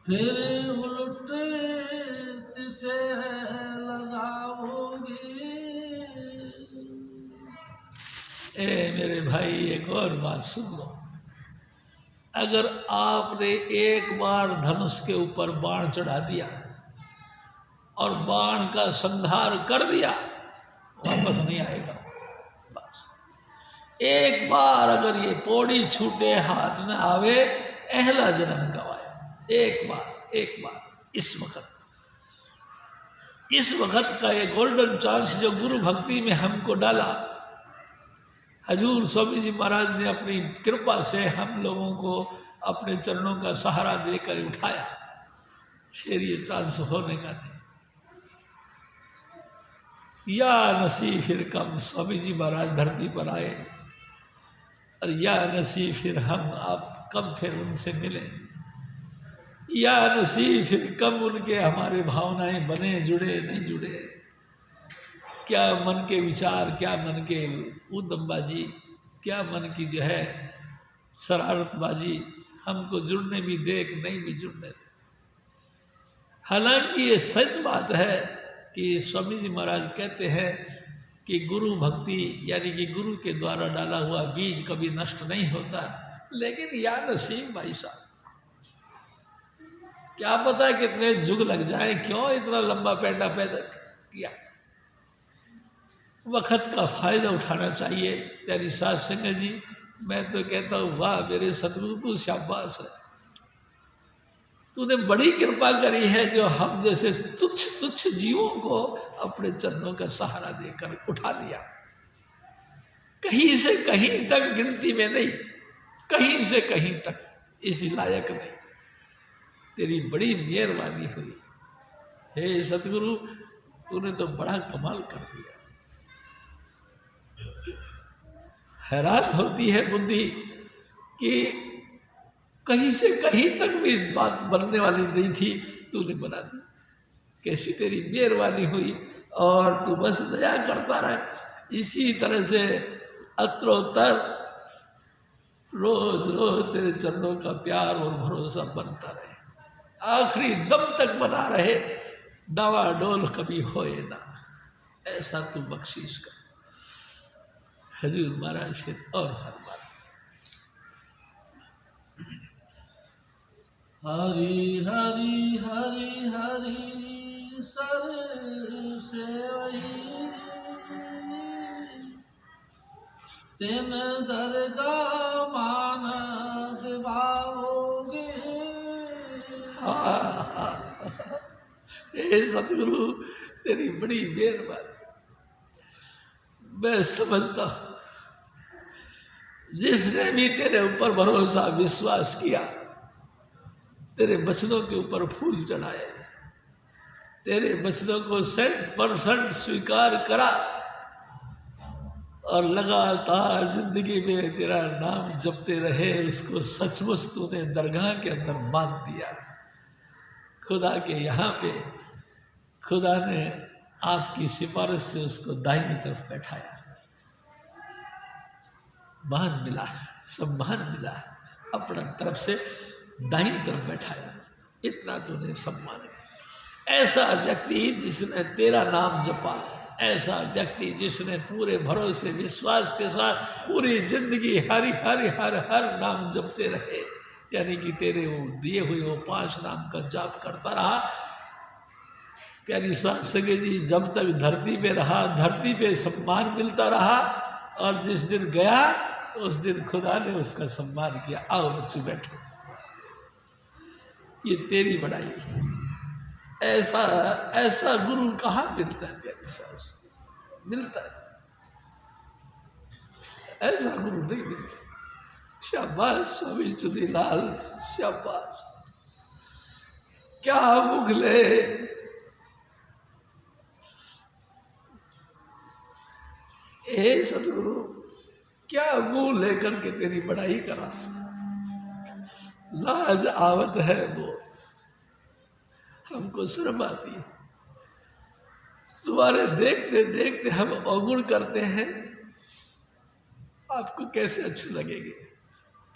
फिर उलट तिसे लगाओगे। ए मेरे भाई, एक और बात सुन लो। अगर आपने एक बार धनुष के ऊपर बाण चढ़ा दिया और बाण का संहार कर दिया, वापस नहीं आएगा। बस एक बार अगर ये पौड़ी छूटे, हाथ में आवे, अहला जन्म गवाया। एक बार इस वक्त इस वक्त का ये गोल्डन चांस जो गुरु भक्ति में हमको डाला, हजूर स्वामी जी महाराज ने अपनी कृपा से हम लोगों को अपने चरणों का सहारा देकर उठाया, फिर ये चांस होने का नहीं। या नसीब फिर कब स्वामी जी महाराज धरती पर आए, और या नसीब फिर हम आप कब फिर उनसे मिले, या नसीब फिर कब उनके हमारे भावनाएं बने, जुड़े नहीं जुड़े, क्या मन के विचार, क्या मन के उद्दमबाजी, क्या मन की जो है शरारतबाजी हमको जुड़ने भी दे कि नहीं भी जुड़ने दे। हालांकि ये सच बात है कि स्वामी जी महाराज कहते हैं कि गुरु भक्ति यानी कि गुरु के द्वारा डाला हुआ बीज कभी नष्ट नहीं होता, लेकिन या नसीब भाई साहब, क्या पता कितने जुग लग जाए, क्यों इतना लंबा पैदा किया। वक्त का फायदा उठाना चाहिए। तेरी साथ संगत जी, मैं तो कहता हूँ वाह मेरे सतगुरु, तू शाबाश है, तूने बड़ी कृपा करी है जो हम जैसे तुच्छ तुच्छ जीवों को अपने चरणों का सहारा देकर उठा लिया। कहीं से कहीं तक गिनती में नहीं, कहीं से कहीं तक इसी लायक नहीं, तेरी बड़ी मेहरबानी हुई। हे सतगुरु, तूने तो बड़ा कमाल कर दिया। हैरान होती है बुद्धि कि कहीं से कहीं तक भी बात बनने वाली नहीं थी, तूने बना दी। कैसी तेरी मेहरबानी हुई, और तू बस दया करता रहे। इसी तरह से अत्रोत्तर रोज रोज तेरे चरणों का प्यार और भरोसा बनता रहे, आखिरी दम तक बना रहे, डावाडोल कभी होए ना, ऐसा तू बख्शीश कर। हजूर महाराज फिर और हर बार हरि हरि हरि हरि सर से वही तेन दरगाह मान दिवाओगे। हे सतगुरु, तेरी बड़ी मेहरबानी। मैं समझता हूँ जिसने भी तेरे ऊपर भरोसा विश्वास किया, तेरे वचनों के ऊपर फूल चढ़ाए, तेरे वचनों को 100% स्वीकार करा, और लगातार जिंदगी में तेरा नाम जपते रहे, उसको सचमुच तूने दरगाह के अंदर बांध दिया। खुदा के यहाँ पे खुदा ने आपकी सिफारिश से उसको दाहिनी तरफ बैठाया। मान मिला, सम्मान मिला, अपना तरफ से दाहिनी तरफ बैठाया, इतना तूने सम्मान है। ऐसा व्यक्ति जिसने तेरा नाम जपा, ऐसा व्यक्ति जिसने पूरे भरोसे विश्वास के साथ पूरी जिंदगी हरि हरि हर हर नाम जपते रहे, यानी कि तेरे वो दिए हुए वो 5 नाम का जाप करता रहा। प्यारी सगे जी, जब तक धरती पे रहा, धरती पे सम्मान मिलता रहा, और जिस दिन गया उस दिन खुदा ने उसका सम्मान किया। आओ बच्चे बैठो, ये तेरी बढ़ाई। ऐसा ऐसा गुरु कहाँ मिलता है प्यारी सास, मिलता है ऐसा गुरु नहीं मिलता। शाबाश स्वामी चुनीलाल, शाबाश, क्या मुगले, हे सतगुरु, क्या मुंह लेकर के तेरी बड़ाई करा। लाज आवत है वो, हमको शर्म आती है। तुम्हारे देखते देखते हम अवगुण करते हैं, आपको कैसे अच्छे लगेंगे,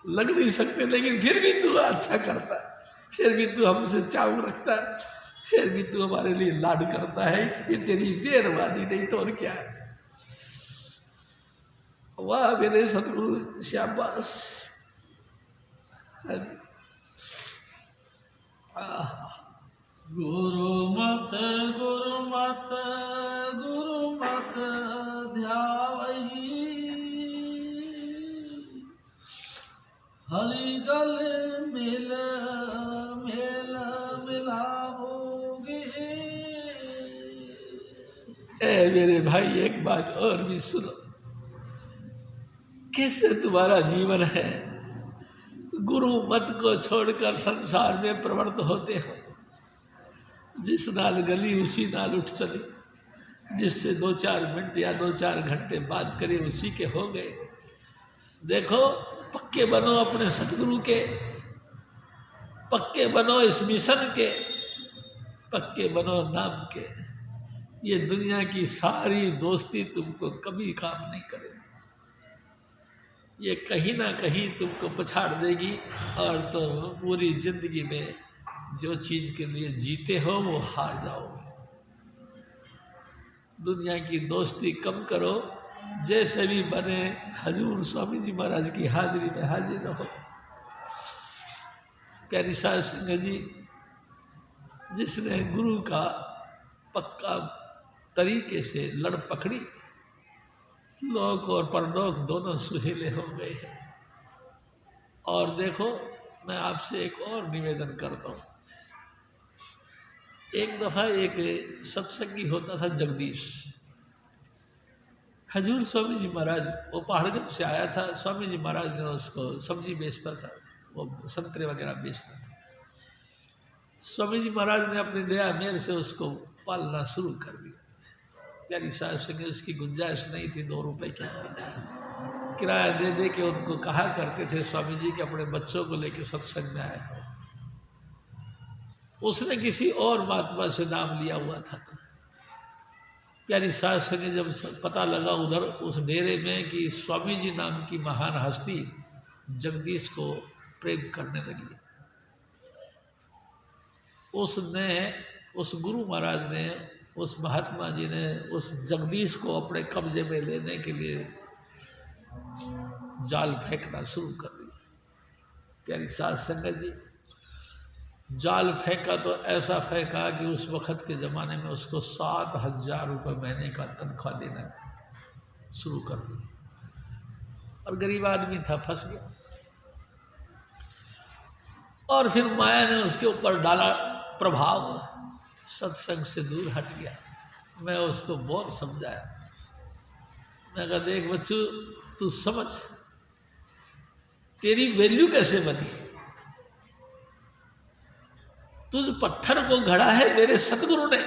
लग नहीं सकते, लेकिन फिर भी तू अच्छा करता है, फिर भी तू हमसे चाव रखता है, फिर भी तू हमारे लिए लाड करता है। ये तेरी मेहरबानी नहीं तो और क्या है। वाह मेरे सतगुरु, शाबाश। गुरु मत गुरु मत गुरु मत ध्यावही, हरि गले मिल मिल मिलाओगे। भाई एक बात और भी सुनो, कैसे तुम्हारा जीवन है, गुरु मत को छोड़कर संसार में प्रवृत्त होते हो। जिस नाल गली उसी नाल उठ चली, जिससे 2-4 मिनट या 2-4 घंटे बात करे उसी के हो गए। देखो, पक्के बनो अपने सतगुरु के, पक्के बनो इस मिशन के, पक्के बनो नाम के। ये दुनिया की सारी दोस्ती तुमको कभी काम नहीं करेगी, ये कहीं ना कहीं तुमको पछाड़ देगी, और तुम पूरी जिंदगी में जो चीज़ के लिए जीते हो वो हार जाओगे। दुनिया की दोस्ती कम करो, जैसे भी बने हजूर स्वामी जी महाराज की हाजिरी में हाजिर रहो। प्यारी साध संगत जी, जिसने गुरु का पक्का तरीके से लड़ पकड़ी, लोक और परलोक दोनों सुहेले हो गए हैं। और देखो, मैं आपसे एक और निवेदन करता हूँ। एक दफ़ा एक सत्संगी होता था जगदीश, हजूर स्वामी जी महाराज, वो पहाड़गंज से आया था। स्वामी जी महाराज ने उसको सब्जी बेचता था, वो संतरे वगैरह बेचता था। स्वामी जी महाराज ने अपनी दया मेहर से उसको पालना शुरू कर दिया। प्यारी साहब संगे उसकी गुंजाइश नहीं थी 2 रुपए की, किराया दे दे के उनको कहा करते थे स्वामी जी के अपने बच्चों को लेकर सत्संग में आए। उसने किसी और महात्मा से नाम लिया हुआ था। प्यारी साहब संगे जब पता लगा उधर उस डेरे में कि स्वामी जी नाम की महान हस्ती जगदीश को प्रेम करने लगी, उसने, उस गुरु महाराज ने, उस महात्मा जी ने उस जगदीश को अपने कब्जे में लेने के लिए जाल फेंकना शुरू कर दिया। प्यारी साध संगत जी, जाल फेंका तो ऐसा फेंका कि उस वक़्त के ज़माने में उसको 7,000 रुपये महीने का तनख्वाह देना शुरू कर दिया। और गरीब आदमी था, फंस गया। और फिर माया ने उसके ऊपर डाला प्रभाव, सत्संग से दूर हट गया। मैं उसको बहुत समझाया, मैं कहा देख बच्चू, तू समझ तेरी वैल्यू कैसे बनी। तुझ पत्थर को घड़ा है मेरे सतगुरु ने।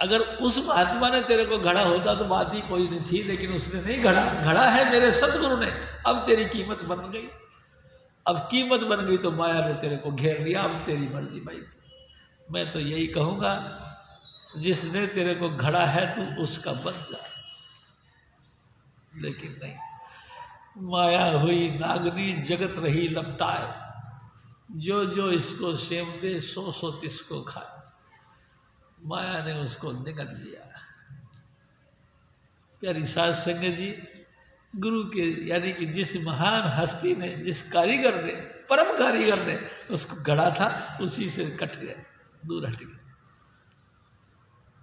अगर उस महात्मा ने तेरे को घड़ा होता तो बात ही कोई नहीं थी, लेकिन उसने नहीं घड़ा, घड़ा है मेरे सतगुरु ने। अब तेरी कीमत बन गई, अब कीमत बन गई तो माया ने तेरे को घेर लिया। अब तेरी मर्जी भाई। मैं तो यही कहूँगा, जिसने तेरे को घड़ा है तू उसका बन जा। लेकिन नहीं, माया हुई नागनी जगत रही लपटाए, जो जो इसको सेम दे सो सो तिसको खाए। माया ने उसको निगल लिया। प्यारी साध संगत जी, गुरु के यानी कि जिस महान हस्ती ने, जिस कारीगर ने, परम कारीगर ने उसको गढ़ा था, उसी से कट गया, दूर हट गया।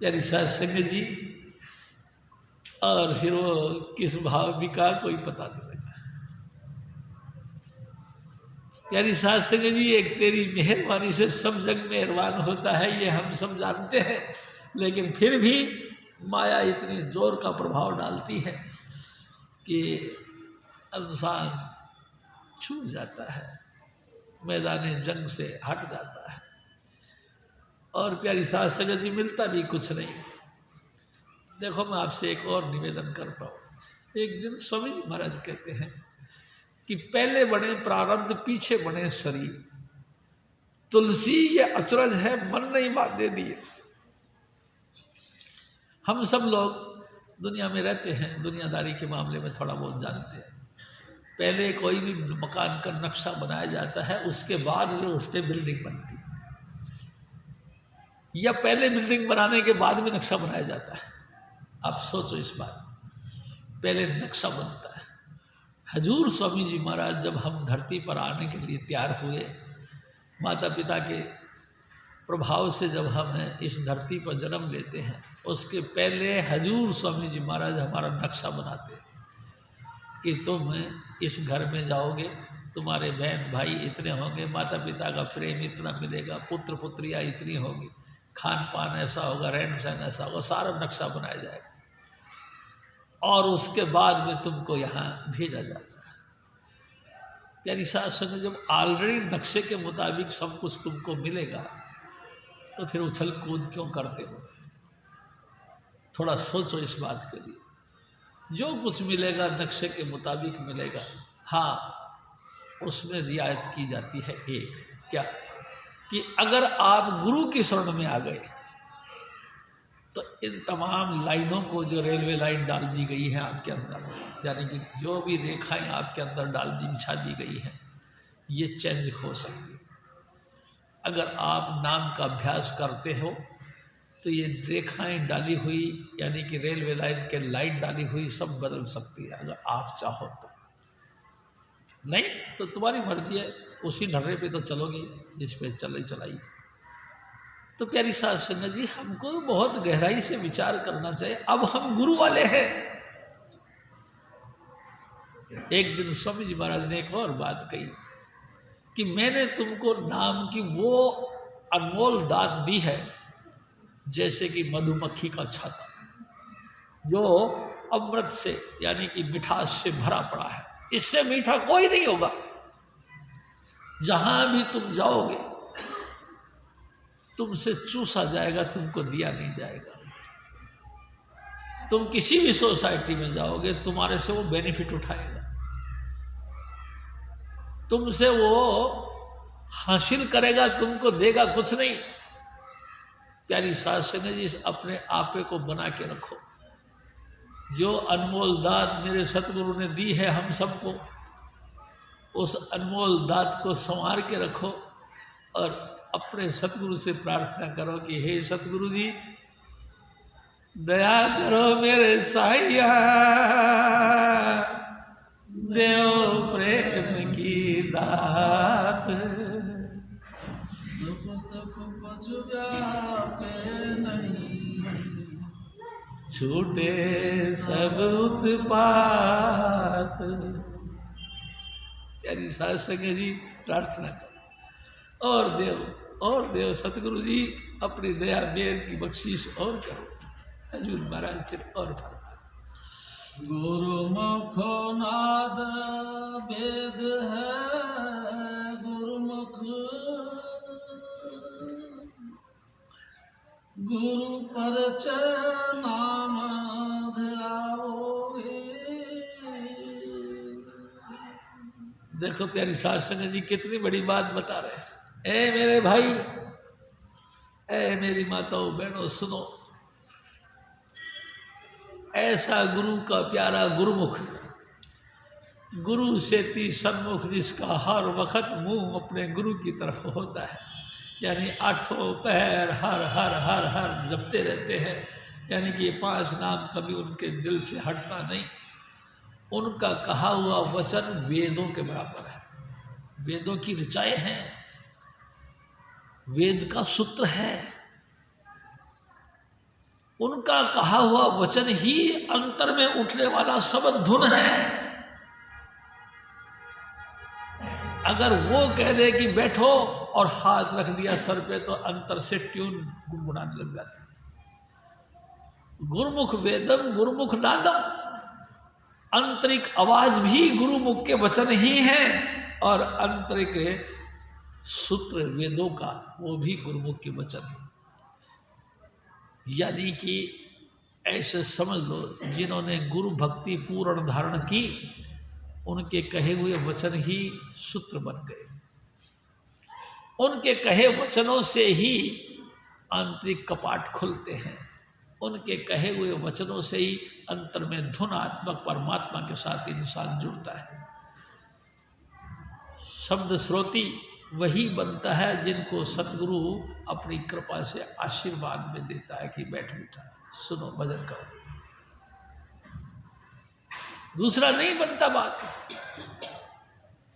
प्यारी साध संगत जी, और फिर वो किस भाव बिका कोई पता नहीं लगा। प्यारी साध संगत जी, एक तेरी मेहरबानी से सब जग मेहरबान होता है, ये हम सब जानते हैं। लेकिन फिर भी माया इतनी जोर का प्रभाव डालती है कि इंसान छूट जाता है, मैदान जंग से हट जाता है। और प्यारी साध संगत जी, मिलता भी कुछ नहीं। देखो, मैं आपसे एक और निवेदन करता हूँ। एक दिन स्वामी जी महाराज कहते हैं कि पहले बने प्रारब्ध, पीछे बने शरीर, तुलसी ये अचरज है, मन नहीं बांधे दिए। हम सब लोग दुनिया में रहते हैं, दुनियादारी के मामले में थोड़ा बहुत जानते हैं। पहले कोई भी मकान का नक्शा बनाया जाता है, उसके बाद जो उस पर बिल्डिंग बनती है, या पहले बिल्डिंग बनाने के बाद भी नक्शा बनाया जाता है। आप सोचो इस बात, पहले नक्शा बनता है। हजूर स्वामी जी महाराज जब हम धरती पर आने के लिए तैयार हुए, माता पिता के प्रभाव से जब हम इस धरती पर जन्म लेते हैं, उसके पहले हजूर स्वामी जी महाराज हमारा नक्शा बनाते हैं कि तुम इस घर में जाओगे, तुम्हारे बहन भाई इतने होंगे, माता पिता का प्रेम इतना मिलेगा, पुत्र पुत्रियाँ इतनी होगी, खान पान ऐसा होगा, रहन सहन ऐसा होगा, सारा नक्शा बनाया जाएगा और उसके बाद में तुमको यहाँ भेजा जाता है। प्यारी साथ संग, जब ऑलरेडी नक्शे के मुताबिक सब कुछ तुमको मिलेगा तो फिर उछल कूद क्यों करते हो? थोड़ा सोचो इस बात के लिए। जो कुछ मिलेगा नक्शे के मुताबिक मिलेगा। हाँ, उसमें रियायत की जाती है एक, क्या कि अगर आप गुरु की शरण में आ गए तो इन तमाम लाइनों को, जो रेलवे लाइन डाल दी गई है आपके अंदर, यानी कि जो भी रेखाएं आपके अंदर बिछा दी गई हैं, ये चेंज हो सकती है। अगर आप नाम का अभ्यास करते हो तो ये रेखाएं डाली हुई, यानी कि रेलवे लाइन के लाइन डाली हुई, सब बदल सकती है अगर आप चाहो तो। नहीं तो तुम्हारी मर्जी है, उसी ढर्रे पे तो चलोगे जिस पे चलाई। तो प्यारी साहब संगत जी, हमको बहुत गहराई से विचार करना चाहिए। अब हम गुरु वाले हैं। एक दिन स्वामी जी महाराज ने एक और बात कही कि मैंने तुमको नाम की वो अनमोल दात दी है जैसे कि मधुमक्खी का छाता, जो अमृत से, यानी कि मिठास से भरा पड़ा है। इससे मीठा कोई नहीं होगा। जहां भी तुम जाओगे तुमसे चूसा जाएगा, तुमको दिया नहीं जाएगा। तुम किसी भी सोसाइटी में जाओगे, तुम्हारे से वो बेनिफिट उठाएगा, तुमसे वो हासिल करेगा, तुमको देगा कुछ नहीं। प्यारी साथ संगत जी, अपने आपे को बना के रखो। जो अनमोल दात मेरे सतगुरु ने दी है हम सबको, उस अनमोल दात को संवार के रखो और अपने सतगुरु से प्रार्थना करो कि हे सतगुरु जी, दया करो मेरे साइया, देव प्रेम की दात, दुख सुख कुछ व्यापे नहीं, छूटे सब उत्पात। प्यारी साथ संगत जी, प्रार्थना करो और देव सतगुरु जी, अपनी दया मेर की बख्शीश और करो। हजूर महाराज फिर और फरमा, गुरुमुख नाद वेद है, गुरुमुख गुरु परिचय नाम ध्याओगे। देखो प्यारी साथ संगत जी, कितनी बड़ी बात बता रहे हैं। ए मेरे भाई, ए मेरी माताओं बहनों, सुनो। ऐसा गुरु का प्यारा गुरुमुख, गुरु सेती सन्मुख, जिसका हर वक्त मुंह अपने गुरु की तरफ होता है, यानी आठों पैर हर हर हर हर जपते रहते हैं, यानी कि ये 5 नाम कभी उनके दिल से हटता नहीं। उनका कहा हुआ वचन वेदों के बराबर है, वेदों की ऋचाएं हैं, वेद का सूत्र है। उनका कहा हुआ वचन ही अंतर में उठने वाला शब्द धुन है। अगर वो कह दे कि बैठो और हाथ रख दिया सर पे, तो अंतर से ट्यून गुनगुनाने लग जाती है। गुरुमुख वेदम गुरुमुख नादम, आंतरिक आवाज भी गुरुमुख के वचन ही है और आंतरिक सूत्र वेदों का, वो भी गुरुमुख के वचन है। यानी कि ऐसे समझ लो, जिन्होंने गुरु भक्ति पूर्ण धारण की, उनके कहे हुए वचन ही सूत्र बन गए। उनके कहे वचनों से ही आंतरिक कपाट खुलते हैं। उनके कहे हुए वचनों से ही अंतर में धुन आत्मक परमात्मा के साथ इंसान जुड़ता है। शब्द श्रोती वही बनता है जिनको सतगुरु अपनी कृपा से आशीर्वाद में देता है कि बैठ बेटा सुनो भजन करो, दूसरा नहीं बनता बात।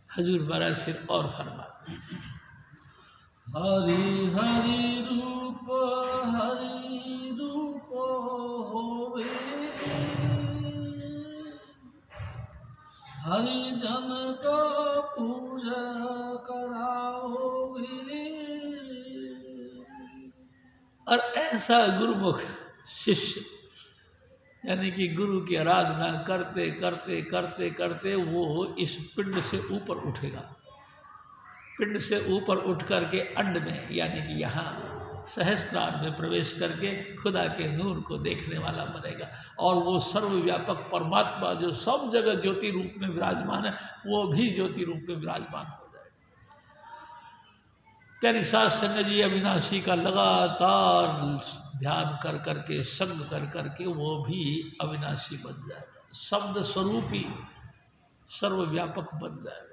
हजूर महाराज फिर और फरमा, हरि हरि रूप होवे, हरि जन का पूजा कराओगे। और ऐसा गुरुमुख शिष्य, यानी कि गुरु की आराधना करते करते करते करते वो इस पिंड से ऊपर उठेगा। पिंड से ऊपर उठ करके अंड में, यानी कि यहाँ सहस्त्रार में प्रवेश करके खुदा के नूर को देखने वाला बनेगा। और वो सर्वव्यापक परमात्मा जो सब जगह ज्योति रूप में विराजमान है, वो भी ज्योति रूप में विराजमान हो जाएगा। प्यारी साध संगत जी, अविनाशी का लगातार ध्यान कर करके, संग कर करके वो भी अविनाशी बन जाएगा, शब्द स्वरूपी सर्वव्यापक बन जाएगा।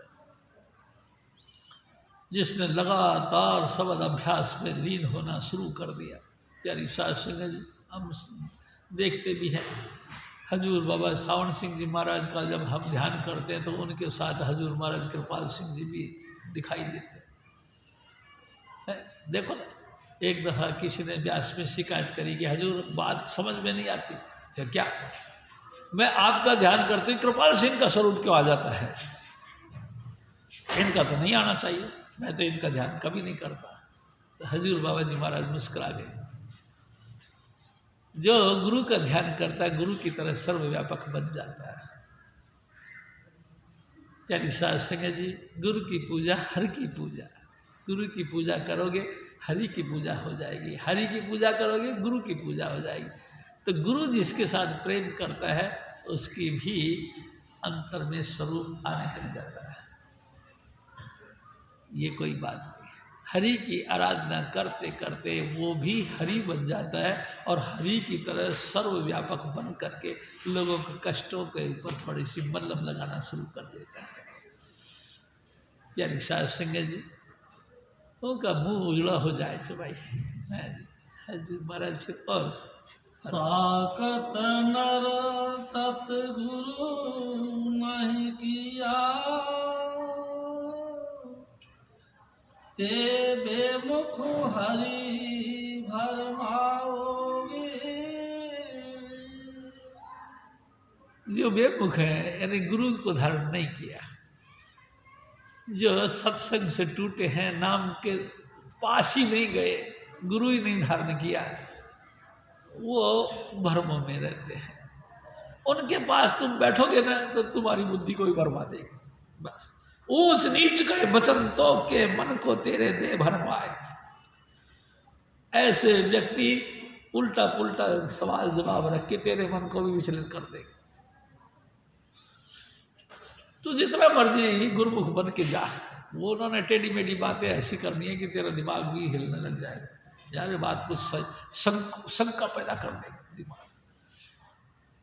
जिसने लगातार शब्द अभ्यास में लीन होना शुरू कर दिया। प्यारी साध संगत जी, हम देखते भी हैं हजूर बाबा सावन सिंह जी महाराज का जब हम ध्यान करते हैं तो उनके साथ हजूर महाराज कृपाल सिंह जी भी दिखाई देते हैं। देखो ना, एक दफ़ा किसी ने व्यास में शिकायत करी कि हजूर बात समझ में नहीं आती। तो क्या, मैं आपका ध्यान करते कृपाल सिंह का स्वरूप क्यों आ जाता है? इनका तो नहीं आना चाहिए, मैं तो इनका ध्यान कभी नहीं करता। तो हजूर बाबा जी महाराज मुस्कुरा गए। जो गुरु का ध्यान करता है गुरु की तरह सर्वव्यापक बन जाता है। प्यारी साध संगत जी, गुरु की पूजा हरि की पूजा, गुरु की पूजा करोगे हरि की पूजा हो जाएगी, हरि की पूजा करोगे गुरु की पूजा हो जाएगी। तो गुरु जिसके साथ प्रेम करता है उसकी भी अंतर में स्वरूप आने लग जाता है। ये कोई बात नहीं। हरि की आराधना करते करते वो भी हरि बन जाता है और हरि की तरह सर्वव्यापक बन करके लोगों के कष्टों के ऊपर थोड़ी सी मल्लम लगाना शुरू कर देता है। प्यारी साध संगत जी, उनका मुंह उजड़ा हो जाए से भाई हजूर महाराज फिर और साकत नर सतगुरु नहीं किया, ते बेमुख हरि भरमाओगे। जो बेमुख है यानी गुरु को धारण नहीं किया, जो सत्संग से टूटे हैं, नाम के पास ही नहीं गए, गुरु ही नहीं धारण किया, वो भ्रमों में रहते हैं। उनके पास तुम बैठोगे ना तो तुम्हारी बुद्धि को ही बर्मा देगी। बस ऊंच नीच के वचन तो के मन को तेरे दे भरमाए। ऐसे व्यक्ति उल्टा पुल्टा सवाल जवाब रख के तेरे मन को भी विचलित कर देंगे। तो जितना मर्जी गुरुमुख बन के जा, वो उन्होंने टेढ़ी मेढ़ी बातें ऐसी करनी है कि तेरा दिमाग भी हिलने लग जाएगा। यार बात कुछ शंका पैदा कर देगी दिमाग,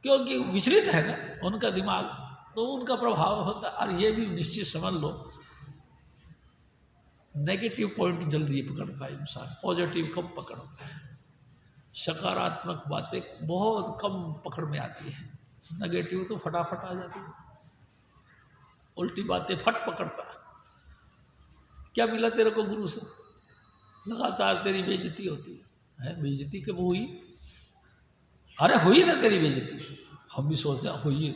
क्योंकि विचलित है ना उनका दिमाग, तो उनका प्रभाव होता। और ये भी निश्चित समझ लो, नेगेटिव पॉइंट जल्दी पकड़ता है इंसान, पॉजिटिव कम पकड़ता है। सकारात्मक बातें बहुत कम पकड़ में आती है, नेगेटिव तो फटाफट आ जाती है। उल्टी बातें फट पकड़ता। क्या मिला तेरे को गुरु से? लगातार तेरी बेइज्जती होती है। बेइज्जती कब हुई? अरे हुई ना तेरी बेइज्जती। हम भी सोचते हैं हुई,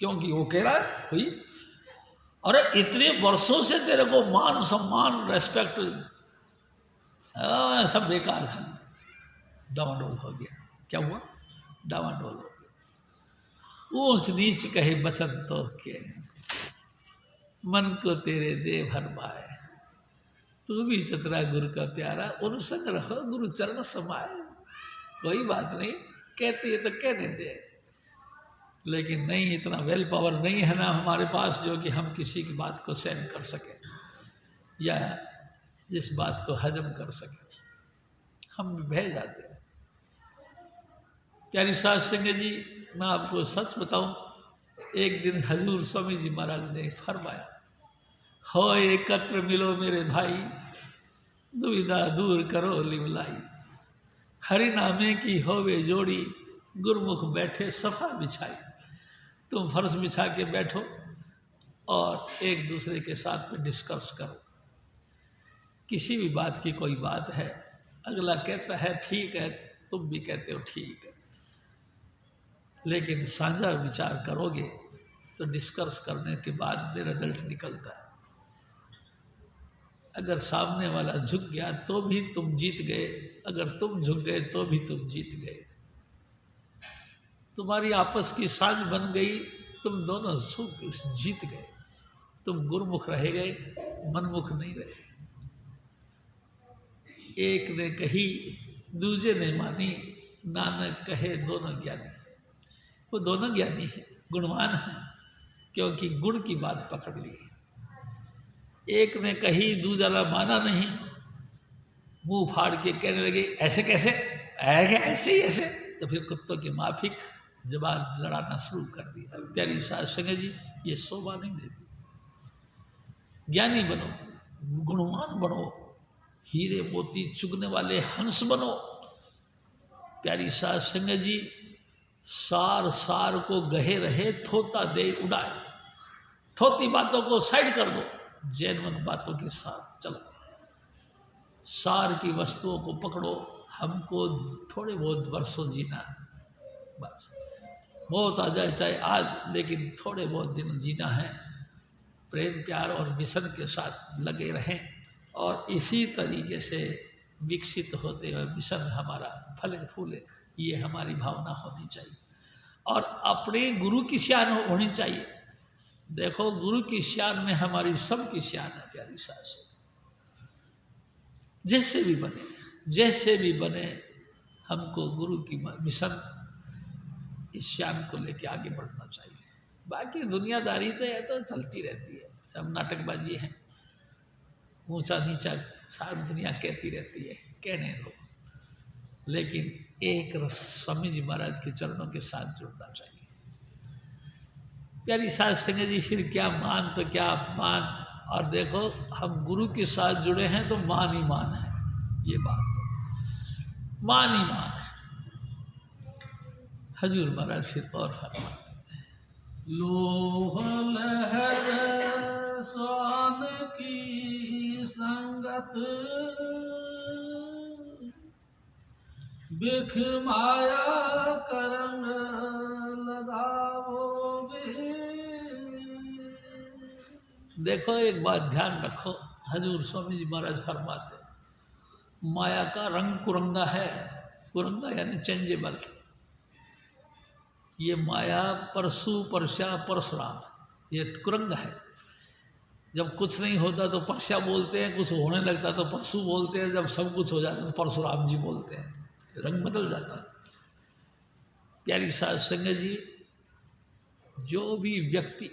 क्योंकि वो कह रहा है हुई। अरे इतने वर्षों से तेरे को मान सम्मान रेस्पेक्ट सब बेकार था, डावाडोल हो गया। क्या हुआ? डावाडोल हो गया। ऊंच नीच कहे बचन तो के मन को तेरे दे भरमाए। तू भी चतरा गुरु का प्यारा, उन संग रहो गुरु चरण समाए। कोई बात नहीं, कहती है तो कहने दे, लेकिन नहीं, इतना वेल पावर नहीं है ना हमारे पास जो कि हम किसी की बात को सहन कर सकें या जिस बात को हजम कर सकें। हम बह जाते हैं। प्यारी साध संगत जी, मैं आपको सच बताऊं, एक दिन हजूर स्वामी जी महाराज ने फरमाया, हो एकत्र मिलो मेरे भाई, दुविधा दूर करो लिवलाई। हरि नामे की होवे जोड़ी, गुरमुख बैठे सफा बिछाई। तुम फर्श बिछा के बैठो और एक दूसरे के साथ में डिस्कस करो। किसी भी बात की कोई बात है, अगला कहता है ठीक है, तुम भी कहते हो ठीक है, लेकिन साझा विचार करोगे तो डिस्कस करने के बाद में रिजल्ट निकलता है। अगर सामने वाला झुक गया तो भी तुम जीत गए, अगर तुम झुक गए तो भी तुम जीत गए। तुम्हारी आपस की साझ बन गई, तुम दोनों सुख जीत गए। तुम गुरमुख रह गए, मनमुख नहीं रहे। एक ने कही दूजे ने मानी, नानक कहे दोनों ज्ञानी। वो दोनों ज्ञानी है, गुणवान है, क्योंकि गुण की बात पकड़ ली। एक ने कही दूजा माना नहीं, मुंह फाड़ के कहने लगे ऐसे कैसे, ऐसे ही ऐसे। तो फिर कुत्तों के माफिक जबान लड़ाना शुरू कर दिया। प्यारी साध संगत जी, ये शोभा नहीं देती। ज्ञानी बनो, गुणवान बनो, हीरे मोती चुगने वाले हंस बनो। प्यारी साध संगत जी, सार सार को गहे रहे, थोता दे उड़ाए। थोती बातों को साइड कर दो, जैनवन बातों के साथ चलो। सार की वस्तुओं को पकड़ो। हमको थोड़े बहुत वर्षों जीना, बस मौत आ जाए चाहे आज, लेकिन थोड़े बहुत दिन जीना है। प्रेम प्यार और मिशन के साथ लगे रहें और इसी तरीके से विकसित होते हुए मिशन हमारा फले फूले, ये हमारी भावना होनी चाहिए। और अपने गुरु की शान होनी चाहिए। देखो, गुरु की शान में हमारी सबकी शान है। प्यारी सास, जैसे भी बने हमको गुरु की मिशन, इस शान को लेके आगे बढ़ना चाहिए। बाकी दुनियादारी तो है, तो चलती रहती है, सब नाटकबाजी है, ऊंचा नीचा सारी दुनिया कहती रहती है, कहने दो। लेकिन एक रस स्वामी जी महाराज के चरणों के साथ जुड़ना चाहिए। प्यारी साध संगत जी, फिर क्या मान तो क्या अपमान। और देखो, हम गुरु के साथ जुड़े हैं तो मान ही मान है, ये बात मान ही मान है। हजूर महाराज फिर और फरमाते हैं, लोह लहर स्वान की संगत, बिख माया करंग लगावोगे। देखो, एक बात ध्यान रखो, हजूर स्वामी जी महाराज फरमाते हैं, माया का रंग कुरंगा है। कुरंगा यानी चेंजेबल। ये माया परसु परशा परशुराम, ये कुरंग है। जब कुछ नहीं होता तो परशा बोलते हैं, कुछ होने लगता तो परसु बोलते हैं, जब सब कुछ हो जाता तो परशुराम जी बोलते हैं, रंग बदल जाता है। प्यारी साध संगत जी, जो भी व्यक्ति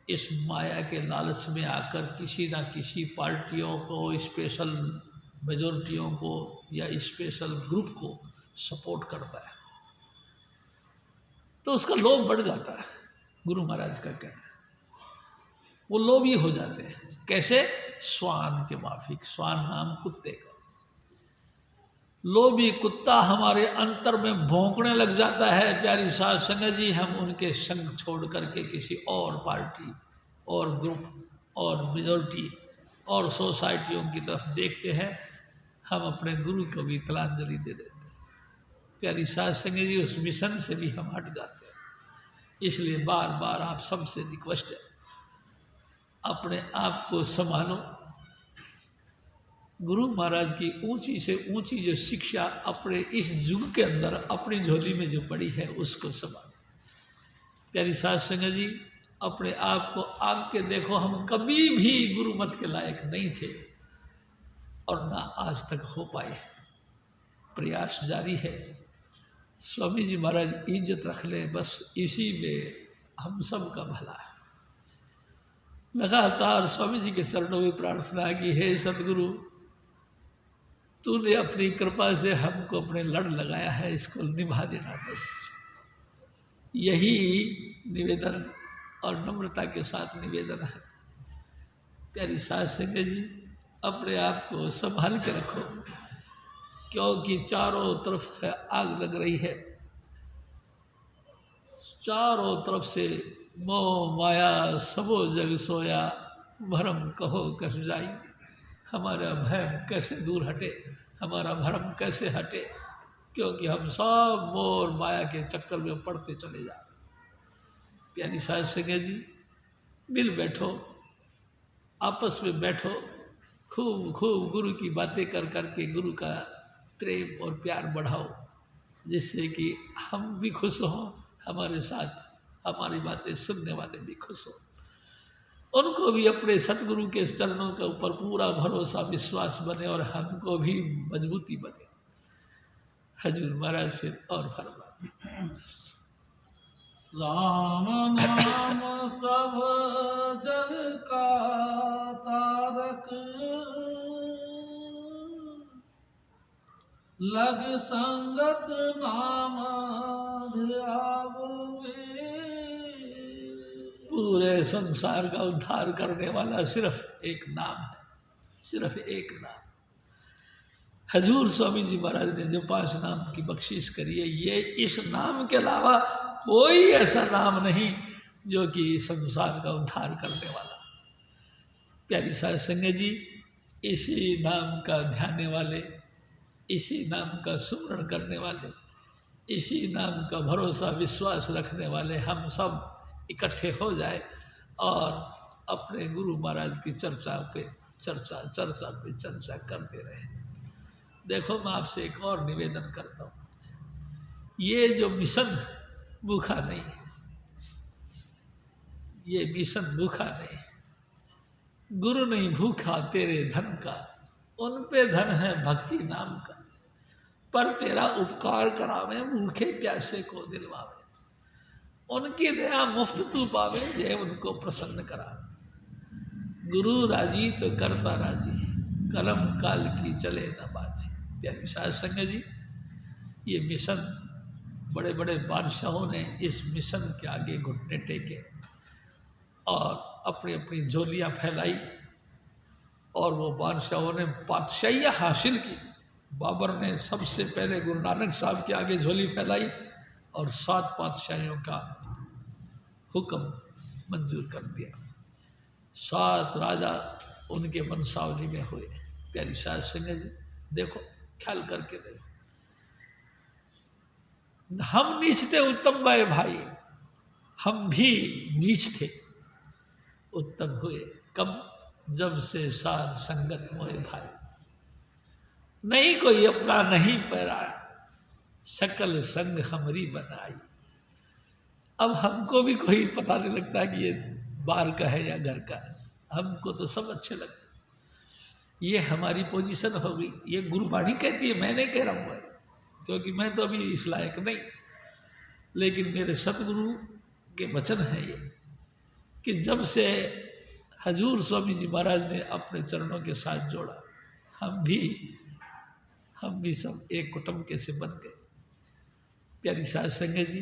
इस माया के लालच में आकर किसी ना किसी पार्टियों को, स्पेशल मेजॉरिटियों को या स्पेशल ग्रुप को सपोर्ट करता है, तो उसका लोभ बढ़ जाता है। गुरु महाराज का कहना है, वो लोभी हो जाते हैं। कैसे? श्वान के माफिक, श्वान नाम कुत्ते का। लोभी कुत्ता हमारे अंतर में भौंकने लग जाता है। प्यारी साध संगत जी, हम उनके संग छोड़ करके किसी और पार्टी और ग्रुप और मेजॉरिटी और सोसाइटियों की तरफ देखते हैं, हम अपने गुरु को भी तिलांजलि दे देते हैं। प्यारी साध संगत जी, उस मिशन से भी हम हट जाते हैं। इसलिए बार बार आप सबसे रिक्वेस्ट है, अपने आप को संभालो। गुरु महाराज की ऊंची से ऊंची जो शिक्षा अपने इस युग के अंदर अपनी झोली में जो पड़ी है, उसको संभालो। प्यारी साध संगत जी, अपने आप को आंक के देखो, हम कभी भी गुरु मत के लायक नहीं थे और ना आज तक हो पाए। प्रयास जारी है। स्वामी जी महाराज इज्जत रख ले, बस इसी में हम सब का भला है। लगातार स्वामी जी के चरणों में प्रार्थना की, हे सतगुरु, तूने अपनी कृपा से हमको अपने लड़ लगाया है, इसको निभा देना। बस यही निवेदन और नम्रता के साथ निवेदन है। प्यारी साध संगत जी, अपने आप को संभाल के रखो, क्योंकि चारों तरफ से आग लग रही है। चारों तरफ से मोह माया सबो जग सोया, भरम कहो कस जाई। हमारा भय कैसे दूर हटे, हमारा भरम कैसे हटे, क्योंकि हम सब मोह और माया के चक्कर में पड़ते चले जा रहे। प्यारी साध संगत जी, मिल बैठो, आपस में बैठो, खूब खूब गुरु की बातें कर करके गुरु का प्रेम और प्यार बढ़ाओ, जिससे कि हम भी खुश हों, हमारे साथ हमारी बातें सुनने वाले भी खुश हों, उनको भी अपने सतगुरु के चरणों के ऊपर पूरा भरोसा विश्वास बने और हमको भी मजबूती बने। हजूर महाराज फिर और फरमा, राम नाम सब जग का तारक, लग संगत नाम ध्यावे। पूरे संसार का उद्धार करने वाला सिर्फ एक नाम है, सिर्फ एक नाम। हजूर स्वामी जी महाराज ने जो 5 नाम की बख्शिश करी है, ये इस नाम के अलावा कोई ऐसा नाम नहीं जो कि संसार का उद्धार करने वाला। प्यारी साध संगत जी, इसी नाम का ध्याने वाले, इसी नाम का सुमरण करने वाले, इसी नाम का भरोसा विश्वास रखने वाले हम सब इकट्ठे हो जाए और अपने गुरु महाराज की चर्चा पे चर्चा करते रहे। देखो, मैं आपसे एक और निवेदन करता हूँ, ये जो मिशन भूखा नहीं, ये मिशन भूखा नहीं, गुरु नहीं भूखा तेरे धन का, उन पे धन है भक्ति नाम का, पर तेरा उपकार करावे भूखे प्यासे को दिलवावे, उनकी दया मुफ्त तू पावे जय उनको प्रसन्न करा। गुरु राजी तो करता राजी, कलम काल की चले न बाजी। प्यारी साध संगत जी, ये मिशन बड़े बड़े बादशाहों ने इस मिशन के आगे घुटने टेके और अपनी अपनी झोलियाँ फैलाई और वो बादशाहों ने बादशाहियाँ हासिल की। बाबर ने सबसे पहले गुरु नानक साहब के आगे झोली फैलाई और 7 पातशाहियों का हुक्म मंजूर कर दिया। 7 राजा उनके वंशावली में हुए। प्यारी साध संगत जी, देखो, ख्याल करके देखो, हम नीच थे उत्तम भाई भाई, हम भी नीच थे, उत्तम हुए कब? जब से साध संगत मोए भाई, नहीं कोई अपना नहीं पैराया, सकल संग हमरी बनाई। अब हमको भी कोई पता नहीं लगता कि ये बाहर का है या घर का है, हमको तो सब अच्छे लगते। ये हमारी पोजीशन हो गई, ये गुरुवाणी कहती है, मैं नहीं कह रहा हूँ, क्योंकि मैं तो अभी इस लायक नहीं, लेकिन मेरे सतगुरु के वचन है ये कि जब से हजूर स्वामी जी महाराज ने अपने चरणों के साथ जोड़ा, हम भी सब एक कुटुंब के से बन गए। प्यारी साध संगत जी,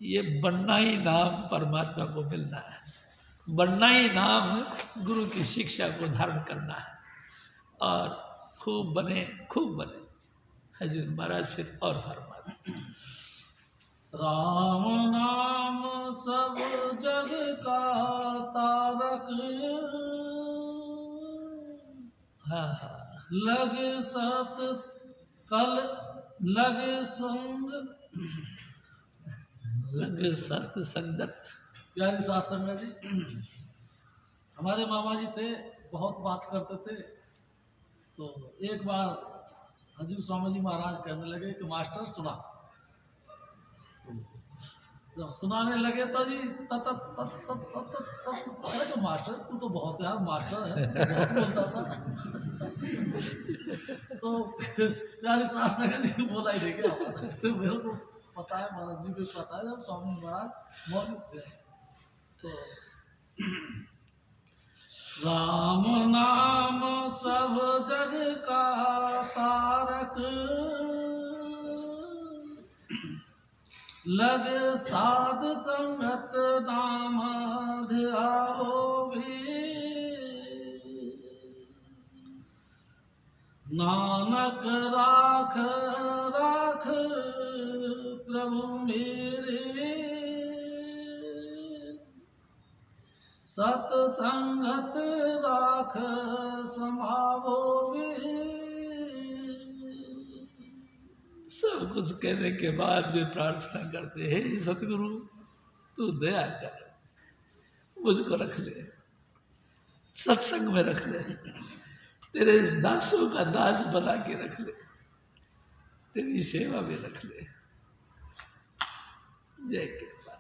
ये बनना ही नाम परमात्मा को मिलना है, बनना ही नाम गुरु की शिक्षा को धारण करना है और खूब बने खूब बने। हजूर महाराज फिर और फरमाते, राम नाम सब जग का तारक, हाँ हाँ, लग सत कल लग संग, लग सत संगत। प्यारी साध संगत जी, हमारे मामा जी थे, बहुत बात करते थे। तो एक बार हजूर स्वामी जी महाराज कहने लगे कि मास्टर सुना। जब सुनाने लगे तो जी तत तत तत तत तत, अरे तो मास्टर तू तो बहुत यार मास्टर है, बहुत बोलता था। तो यार सास ने बोला ही नहीं क्या, तो मेरे को पता है, महाराज जी को पता है, जब स्वामी महाराज मौजूद थे। तो राम नाम सब जग का तारक, लग साध संगत नाम ध्याओ भी। नानक राख राख प्रभु मेरे, सतसंगत राख समावो भी। सब कुछ कहने के बाद भी प्रार्थना करते हैं, सतगुरु तू दया कर, मुझको रख ले, सत्संग में रख ले, तेरे दासों का दास बना के रख ले, तेरी सेवा में रख ले। जय कृपाल।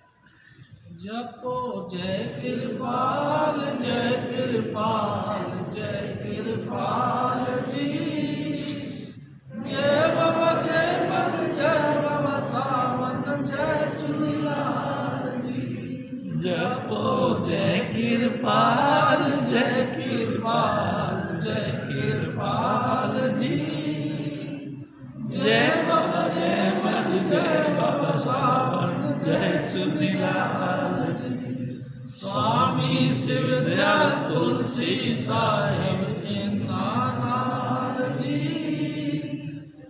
जपो जय कृपाल, जय कृपाल, जय कृपाल जी। जय बाबा सावन, जय चुनिलाल जी। जपो जय कृपाल, जय कृपाल, जय कृपाल जी। जय बाबा सावन, जय चुनिलाल जी। स्वामी शिवदयाल तुलसी साहेब इंद्रनाथ जी।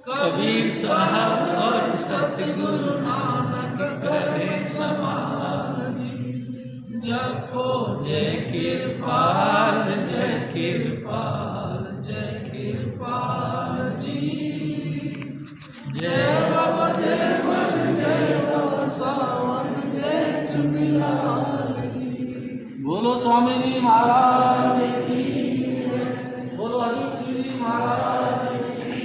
कबीर साहब और सतगुरु नानक करे समाल जी। जपो जय कृपाल, जय कृपाल, जय कृपाल जी। जय बाबा सावन, जय चुनिलाल जी। बोलो स्वामी जी महाराज की, बोलो हरि श्री महाराज की।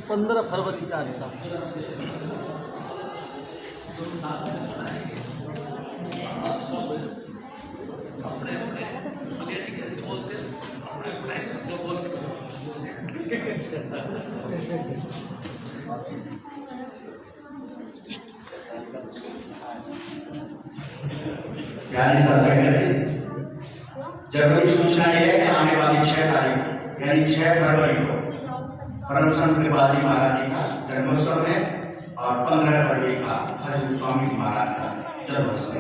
पंद्रह फरवरी का हिसाब। यानी सत्संग जरूरी सूचना यह है कि आने वाली 6 तारीख यानी 6 फरवरी को परम संत कृपाल जी महाराज जी का जन्मोत्सव है और 15 फरवरी का हजूर स्वामी जी महाराज का जन्मोत्सव है।